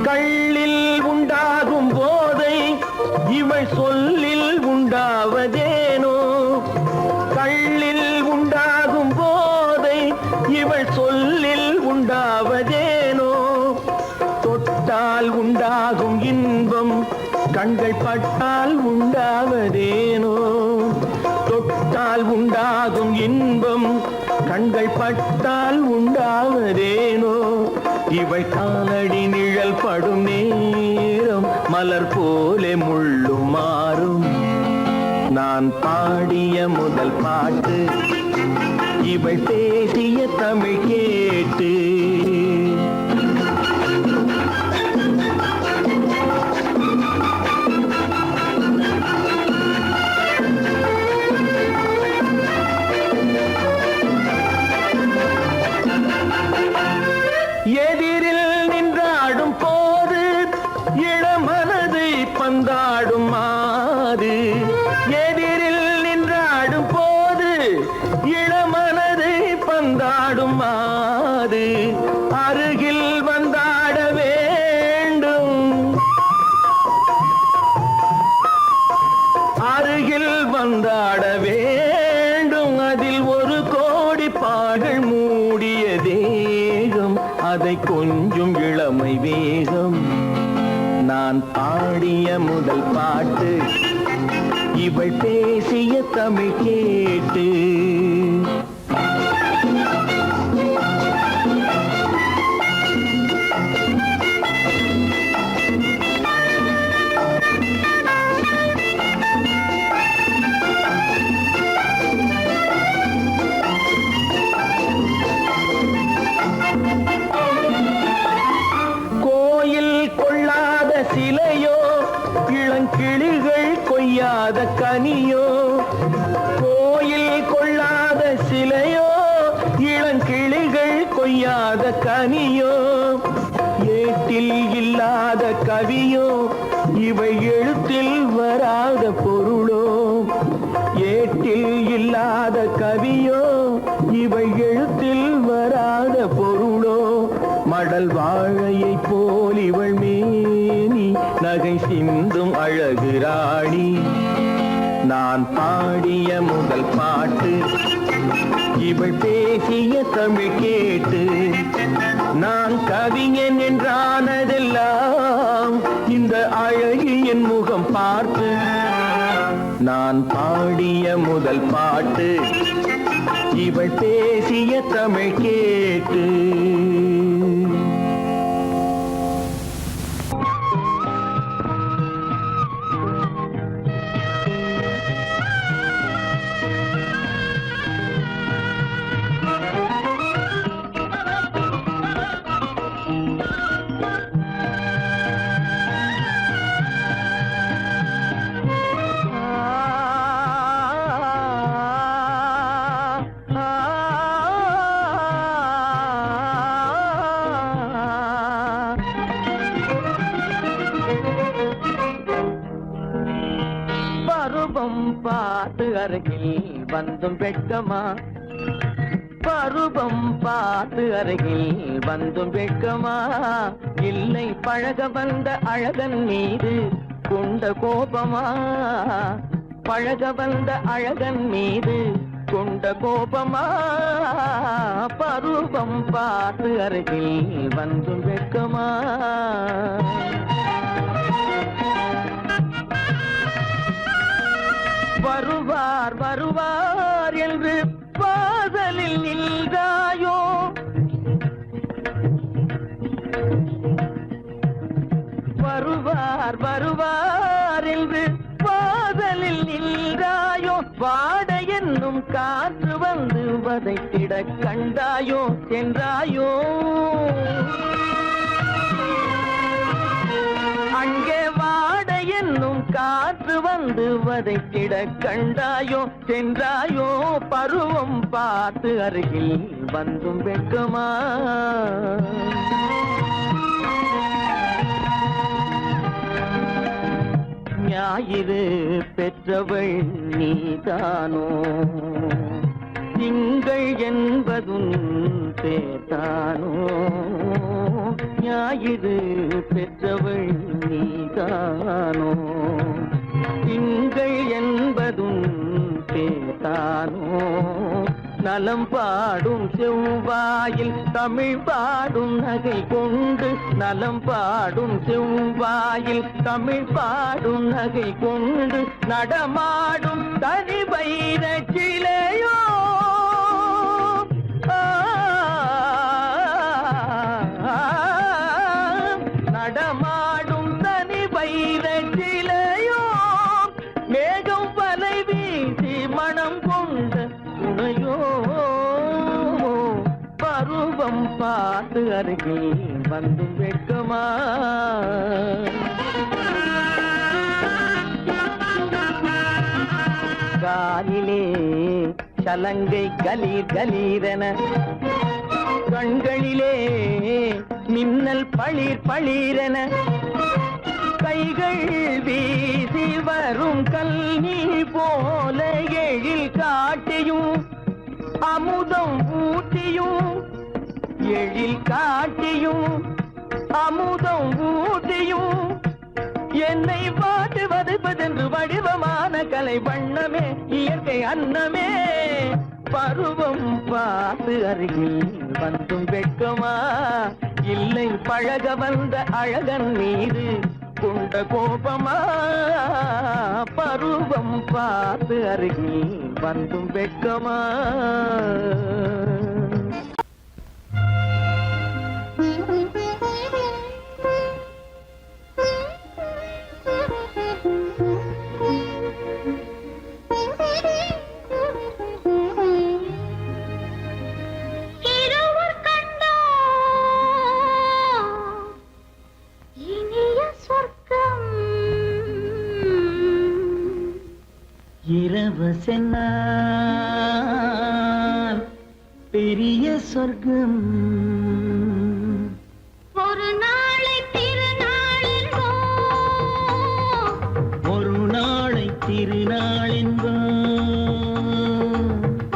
கள்ளில் உண்டாகும் போதை இவள் சொல்லில் உண்டாவதேனோ. கள்ளில் உண்டாகும் போதை இவள் சொல்லில் உண்டாவதேனோ. தொட்டால் உண்டாகும் இன்பம் கண்கள் பட்டால் உண்டாவதேனோ. தொட்டால் உண்டாகும் இன்பம் கண்கள் பட்டால் உண்டாவதேனோ. இவள் காலடி நிழல் படும் நேரம் மலர் போலே முள்ளும் மாறும். நான் பாடிய முதல் பாட்டு இவள் பேசிய தமிழ் கேட்டு. எதிரில் நின்றாடும் போது இளமனதை பந்தாடும் மாது. எதிரில் நின்றாடும் போது இளமனதை பந்தாடும் மாது. அருகில் வந்தாட வேண்டும், அருகில் வந்தாட வேண்டும். அதில் ஒரு கோடி பாடல் மூடிய தேகம், அதை கொஞ்சம் இளமை வேகம். நான் பாடிய முதல் பாட்டு இவள் பேசிய தமிழ் கேட்டு. சிலையோ இளங்கிளிகள் கொய்யாத கனியோ. கோயில் கொள்ளாத சிலையோ இளங்கிளிகள் கொய்யாத கனியோ. ஏட்டில் இல்லாத கவியோ இவை எழுத்தில் வராத பொருளோ. ஏட்டில் இல்லாத கவியோ இவை எழுத்தில் வராத பொருளோ. மடல் வாழையை போல் இவள் மேனி நகை சிந்தும் அழகு ராணி. நான் பாடிய முதல் பாட்டு இவள் பேசிய தமிழ் கேட்டு. நான் கவிஞன் என்றானதெல்லாம் இந்த அழகியின் முகம் பார்த்து. நான் பாடிய முதல் பாட்டு இவள் பேசிய தமிழ் கேட்டு. பார்த்து அருகில் வந்தும் வெட்கமா. பருவம் பார்த்து அருகில் வந்தும் வெட்கமா. இல்லை பழக வந்த அழகன் மீது கொண்ட கோபமா. பழக வந்த அழகன் மீது கொண்ட கோபமா. பருவம் பார்த்து அருகில் வந்தும் வெட்கமா. வருவார் வருவார் என்று வாசலில் நின்றாயோ. யார் வருவார் என்று வாசலில் நின்றாயோ, வாட என்னும் காற்று வந்து வதைத்திட கண்டாயோ சென்றாயோ. அங்கே வாட என்னும் காற்று வந்து வதைத்திட கண்டாயோ சென்றாயோ. பருவம் பார்த்து அருகில் வந்தும் வெட்கமா? ஞாயிறு பெற்றவள் நீதானோ, திங்கள் என்பதும் பேத்தானோ. ஞாயிறு பெற்றவள் நீதானோ, திங்கள் என்பதும் பேத்தானோ. நலம் பாடும் செவ்வாயில் தமிழ் பாடும் நகை கொண்டு, நலம் பாடும் செவ்வாயில் தமிழ் பாடும் நகை கொண்டு நடமாடும் தனி வைர சிலையோ. நடமாடும் தனி வைர சிலையோ. மேகம் வலை வீசி மனம் கொண்ட துணையோ. பருவம் பார்த்து அருகில் வந்து வெட்கமா? காலிலே சலங்கை கலீர் கலீரென, கண்களிலே மின்னல் பளிர் பளிரென, கைகள் வீசி வரும் கல்நீர் போல எழில் காட்டியும் அமுதம் ஊட்டியும், எழில் காட்டியும் அமுதம் ஊட்டியும் என்னை பாட்டு வதைப்பதென்று வடிவமான கலை வண்ணமே இயற்கை அன்னமே. பருவம் பார்த்து அருகில் வந்தும் வெட்கமா? இல்லை பழக வந்த அழகன் மீது கொண்ட கோபமா? பருவம் பார்த்து அருகில் வந்தும் வெட்கமா? இரவு சென்னால் பெரிய சொர்க்கம், ஒரு நாளை திருநாளென்போ, ஒரு நாளை திருநாளென்போ,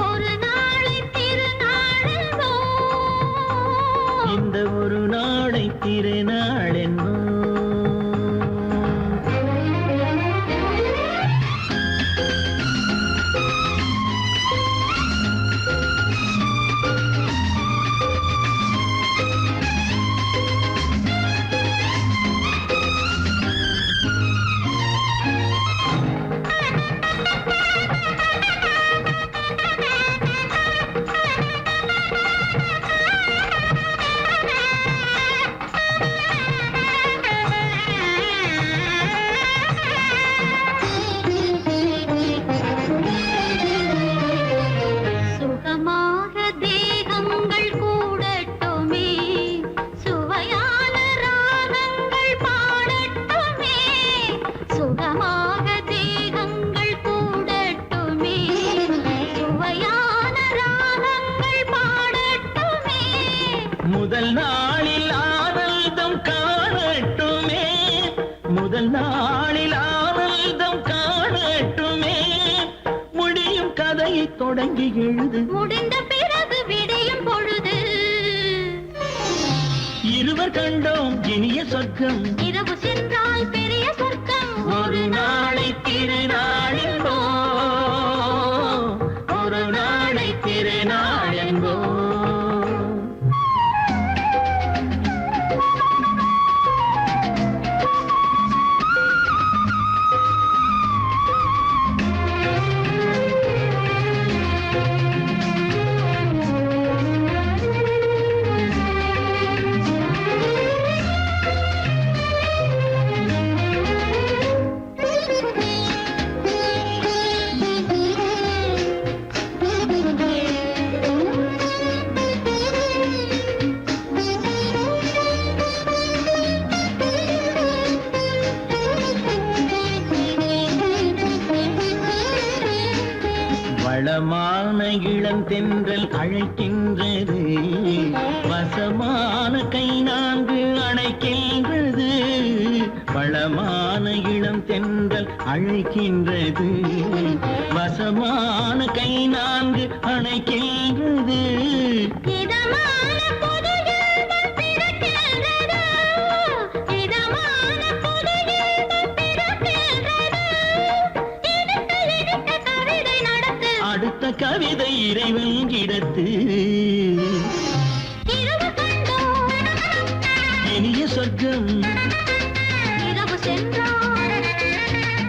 ஒரு நாளை திருநாளென்போ, இந்த ஒரு நாளை திருநாளென்போ. முதல் நாளில் ஆனந்தம் காணட்டுமே, முதல் நாளில் ஆனந்தம் காணட்டுமே. முடியும் கதையை தொடங்கி எழுது, முடிந்த பிறகு விடியும் பொழுது. இருவர் கண்டோம் இனிய சொர்க்கம், இரவு சென்றால் பெரிய சொர்க்கம். ஒரு நாளை திருநாளென்போ, ஒரு நாளை திருநாளென்போ. வளமான இளந்தென்றல் அழைக்கின்றது, வசமான கை நான்கு அணைக்கின்றது. வளமான இளந்தென்றல் அழைக்கின்றது, வசமான கை நான்கு அணைக்கின்றது. இதமான புது இன்பம் பிறக்கின்றது, இதமான புது இன்பம் பிறக்கின்றது. இனித்த இனித்த கவிதை நடத்து, அடுத்த கவிதை இறைவன் இடத்து. இரவு கண்டோம் இனிய சொர்க்கம், இரவு சென்றோம்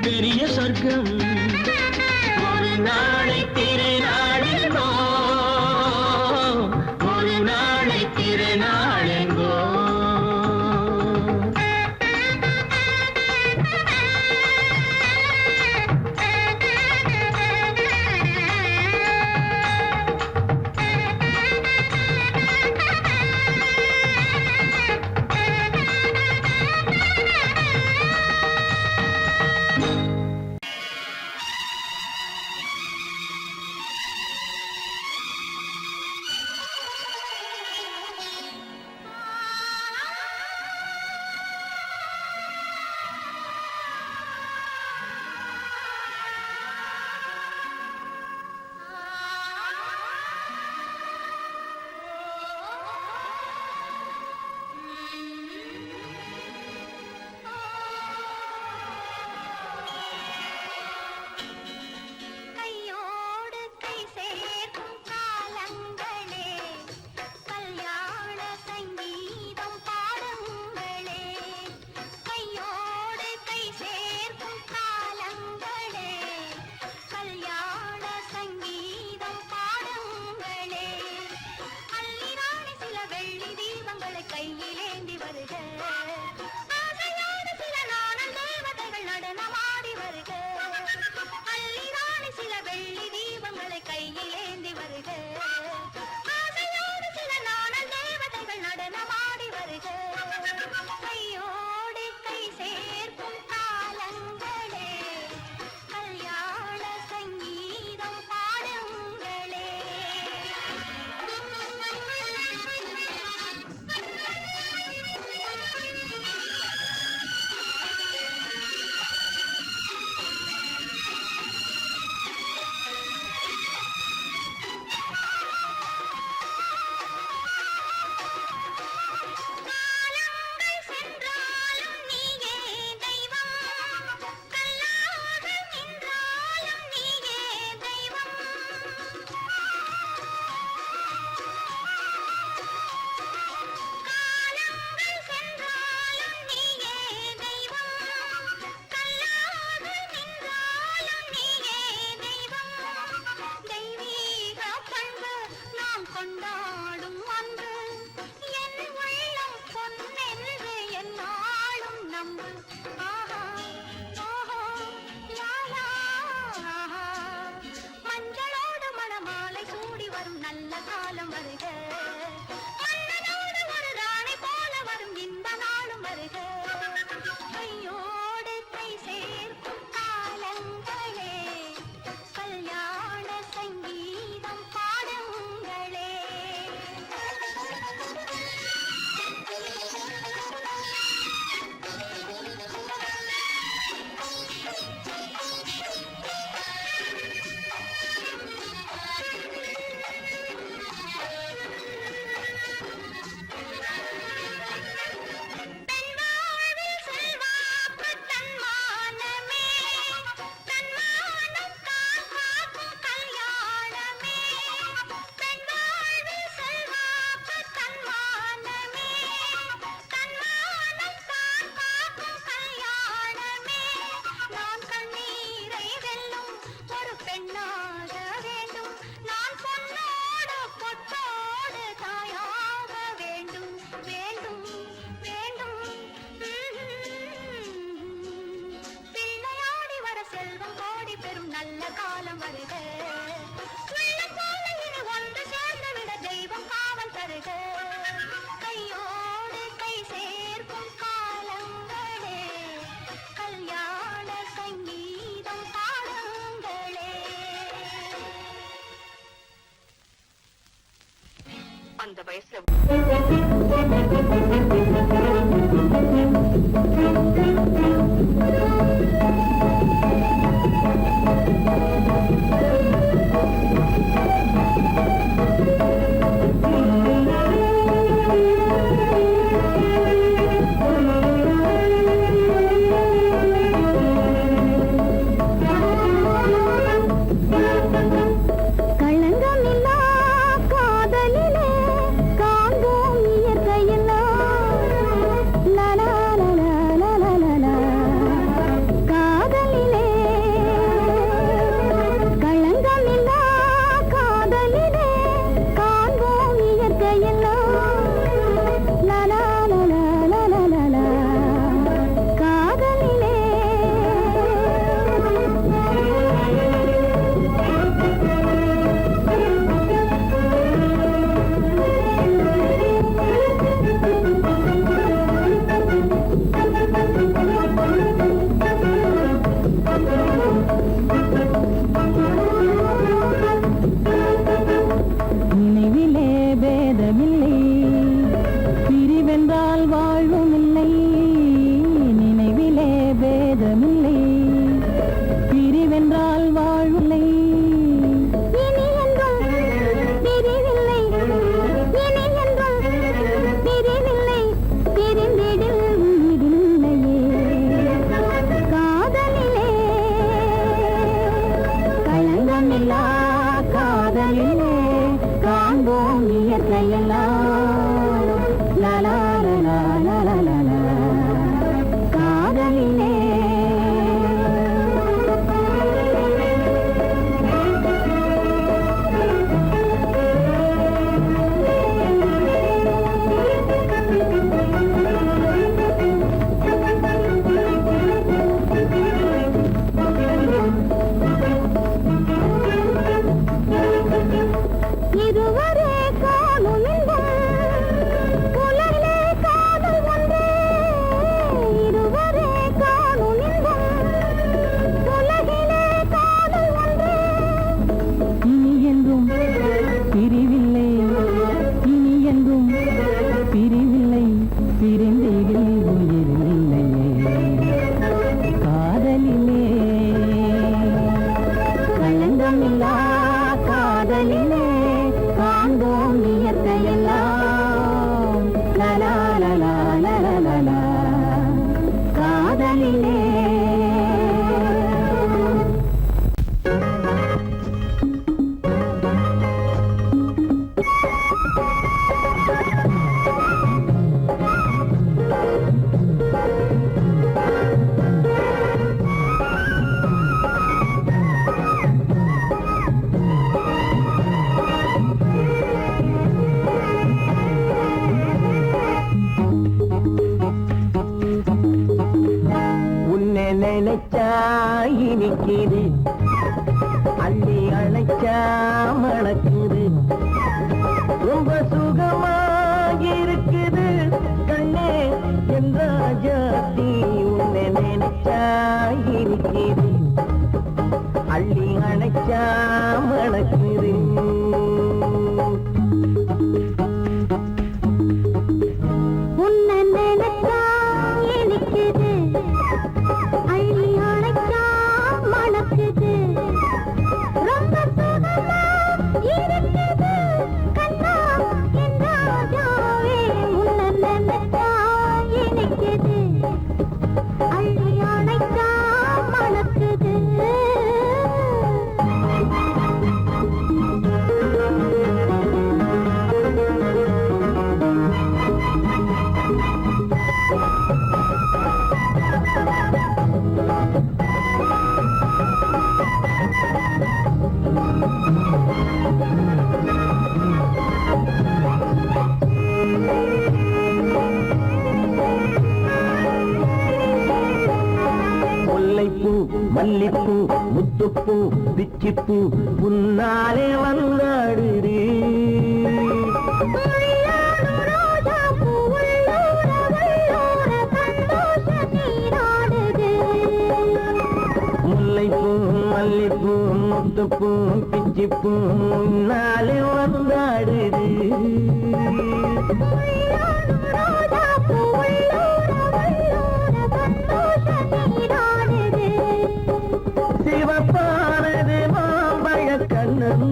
பெரிய சொர்க்கம். ஒரு நாளை திருநாளெங்கோ, ஒரு நாளை திருநாளெங்கோ. கையோடு கை சேர்க்கும் காலங்களே, கல்யாண சங்கீதம் பாடுங்களே. கையோடு கை சேர்க்கும் காலங்களே, கல்யாண சங்கீதம் பாடுங்களே. அள்ளிராணி சில வெள்ளி தீபங்களை கையிலேந்தி வருக, ஆசையோடு சில நாணல் தேவதைகள் நடனமாடி வருக. அள்ளிராணி சில வெள்ளி தீபங்களை கையிலேந்தி வருக, ஆசையோடு சில நாணல் தேவதைகள் நடனமாடி வருக. கையோடு கை சேர்க்கும் காலங்களே, கல்யாண சங்கீதம் பாடுங்களே. காலங்கள் சென்றாலும் நீயே தெய்வம், கல்லாக நின்றாலும் நீயே தெய்வம். காலங்கள் சென்றாலும் நீயே தெய்வம், கல்லாக நின்றாலும் நீயே தெய்வம். தெய்வீக பண்பு நாம் கொண்டாடும் அன்பு, என் உள்ளம் பொன்னென்று என்னாலும் நம்பு. ஆஹா ஓஹோ லாலா, ஆஹா. மஞ்சளோடு மணமாலை சூடி வரும் நல்ல காலம் வருக, மன்னனோடு ஒரு ராணி போல வரும் இந்த நாளும் வருக. கையோடு கை சேர்க்கும் காலங்களே, கல்யாண சங்கீதம் பாடுங்களே. இந்த வயசுல இனிக்குது அள்ளி அழைச்சா மணக்குது ரொம்ப சுகமாயிருக்குது கண்ணே என் ராஜாத்தி உன்னை நினைச்சா இனிக்குது அள்ளி அழைச்சா மணக்குது உன்னை நினைச்சா இனிக்குது அள்ளி அணைச்சா மணக்குது ரொம்ப சுகமா இருக்குது கண்ணா என் ராஜாவே உன்னை நினைச்சா இனிக்குது அள்ளி அணைச்சா மணக்குது முல்லைப்பூ மல்லிப்பூ முத்துப்பூ பிச்சிப்பூ புன்னாலே வந்தாடுது முல்லைப்பூ மல்லிப்பூ முத்துப்பூ பிச்சிப்பூ நாளே வந்தாடுது சிவப்பானது மாம்பழ கண்ணம்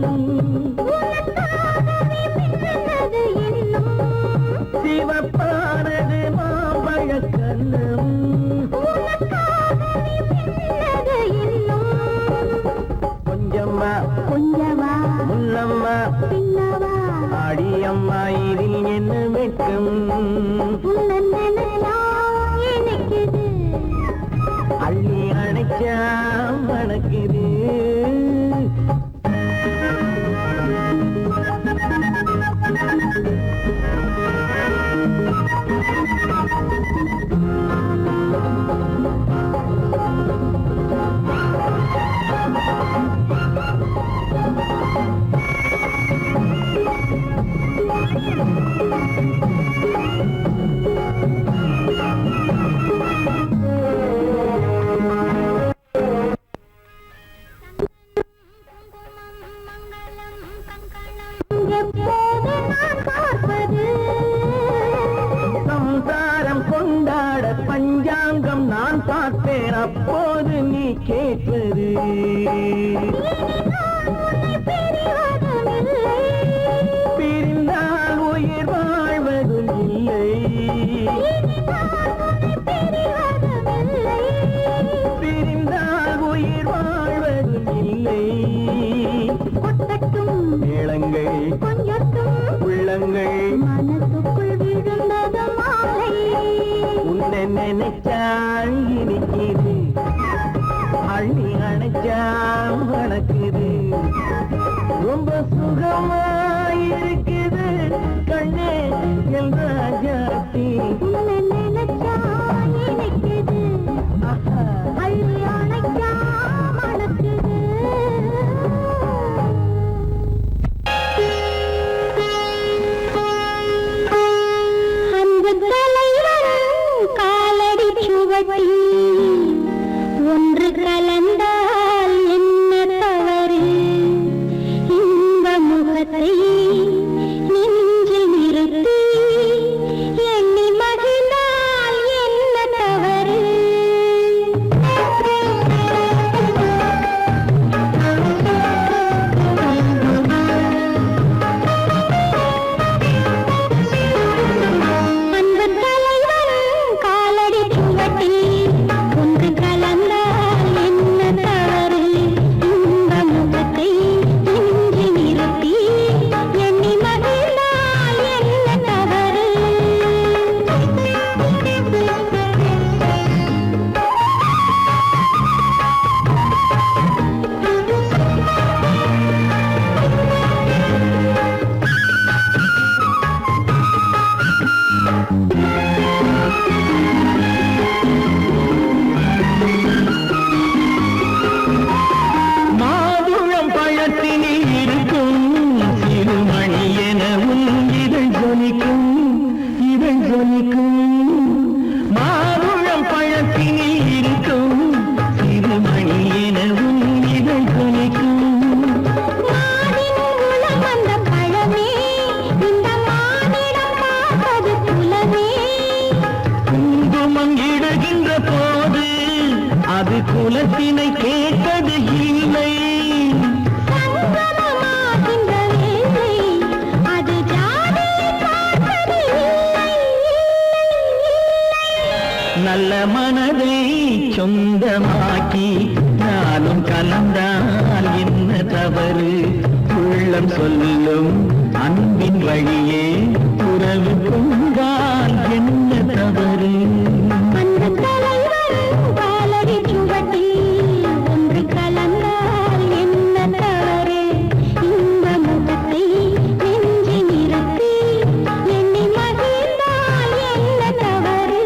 சிவப்பானது மாம்பழ கண்ணம் கொஞ்சம்மா கொஞ்சமா முன்னம்மா பின்னவா அடியம்மா இதில் என்ன வெட்கம் உன்னை நினைச்சா எனக்குது அள்ளி அணைச்சா மணக்குது எப்போது நான் பார்ப்பது சம்சாரம் கொண்டாட பஞ்சாங்கம் நான் பார்ப்பேன் அப்போது நீ கேட்பது பிரிந்தால் உயிர் வாழ்வதும் இல்லை பிரிந்தால் உயிர் வாழ்வதும் இல்லை கொட்டட்டும் மேளங்கள் கொஞ்சட்டும் உள்ளங்கள் மனசுக்குள் விழுந்தது மாலை உன்னை நினைச்சால் இனிக்குது அள்ளி அணைச்சா வணக்குது ரொம்ப சுகமாயிருக்குது கண்ணே என் ராஜாத்தி உன்னை நினைச்சா எனக்குது அள்ளி அணைச்சா மணக்குது அந்த தலைவன் காலடி சுவடி ஒன்று கலந்தால் என்ன தவறு இந்த முகத்தை நெஞ்சில் நிறுத்தி எண்ணி மகிழ்ந்தால் என்ன தவறு அன்பு தலைவன் காலடி சுவட்டில் ஒன்று கலந்தால் என்ன தவறு இந்த முகத்தை நெஞ்சில் நிறுத்தி எண்ணி மகிழ்ந்தால் என்ன தவறு மாதுளம் பழத்தினில் இருக்கும் சிறுமணி எனவும் இதழ் ஜொலிக்கும் இதழ் ஜொலிக்கும் மாதுளம் பழத்தினில் இருக்கும் சிறுமணி எனவும் இதழ் ஜொலிக்கும் மானின் உளம் வந்த பழமே இந்த மானிடம் பார்ப்பது புலமே குங்குமம் இடுகின்ற போது அது குலத்தினை கேட்டது இல்லை சங்கமமாகின்ற வேளை அது ஜாதியை பார்ப்பது இல்லை நல்ல மனதை சொந்தமாக்கி நானும் கலந்தால் என்ன தவறு உள்ளம் சொல்லும் அன்பின் வழியே உறவு கொண்டால் என்ன தவறு அந்த தலைவன் காலடி சுவட்டில் ஒன்று கலந்தால் என்ன தவறு இந்த முகத்தை நெஞ்சில் நிறுத்தி எண்ணி மகிழ்ந்தால் என்ன தவறு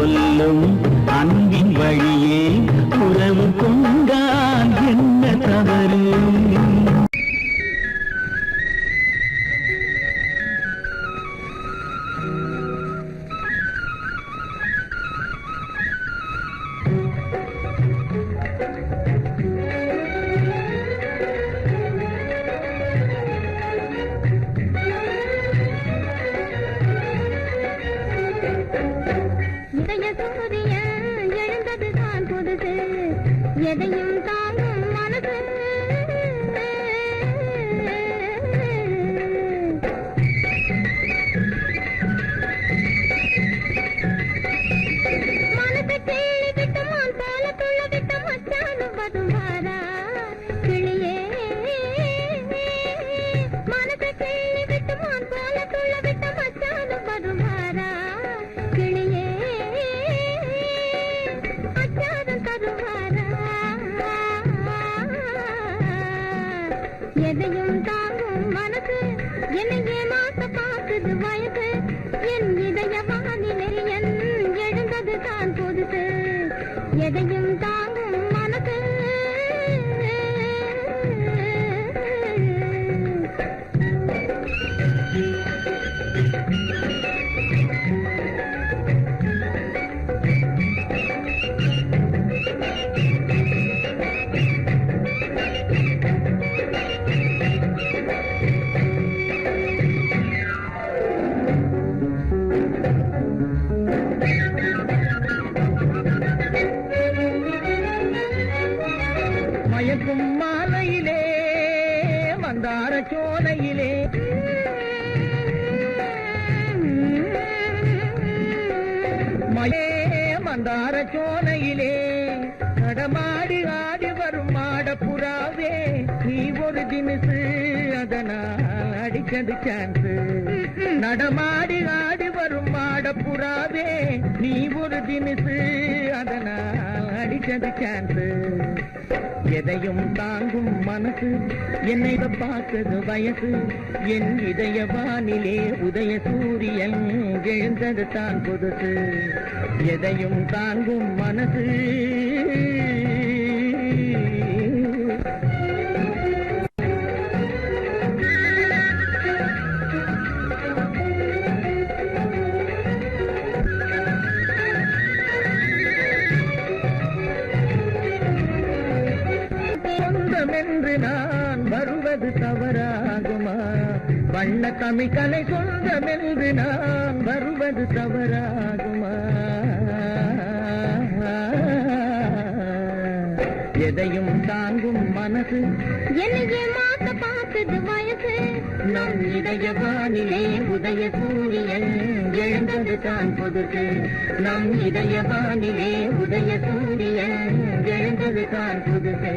சொல்லும் அன்பின் வழியே உறவு கொண்டால் என்ன தவறு? இதய சூரியன் எழுந்ததுதான் புதுசு, எதையும் தாங்கும் மனசு. மனசை கிள்ளி விட்டு மான் போல துள்ள விட்டு மச்சானும் வருவாரா கிளியே? மனசை கிள்ளி விட்டு மான் போல துள்ள விட்டு மச்சானும் வருவாரா கிளியே? அச்சாரம் தருவாரா? எதையும் தாங்கும் மனசு என்னை ஏமாத்த பார்க்குது வயசு. என் இதய வானிலை என் எழுந்தது தான் புதுசு, எதையும் தாங்கும் மனசு. மயக்கும் மாலையிலே மந்தார சோலையிலே மந்தார சோலையிலே நடமாடி ஆடி வரும் மாடப்புறாவே, நீ ஒரு தினசு அதனால் அடிக்கது சான்ஸ். நடமாடி ஆடி வரும் மாடப்புறாவே, நீ ஒரு தினசு அதனால் அடிக்கது சான்ஸ். எதையும் தாங்கும் மனசு என்னை பார்த்தது வயசு. என் இதய வானிலே உதய சூரியன் எழுந்தது தான் புதுசு, எதையும் தாங்கும் மனசு. சொந்தமென்று நான் வருவது தவறாகுமா? வண்ண தமிழ் கலை சொந்தமென்று நான் வருவது தவறாகுமா? எதையும் தாங்கும் மனசு என்னையே மாத்த பார்க்குது வயசு. நம் இதய வானிலே உதய சூரியன் எழுந்தது தான் புதுசு, நம் இதய வானிலே உதய சூரியன் எழுந்தது தான் புதுசு.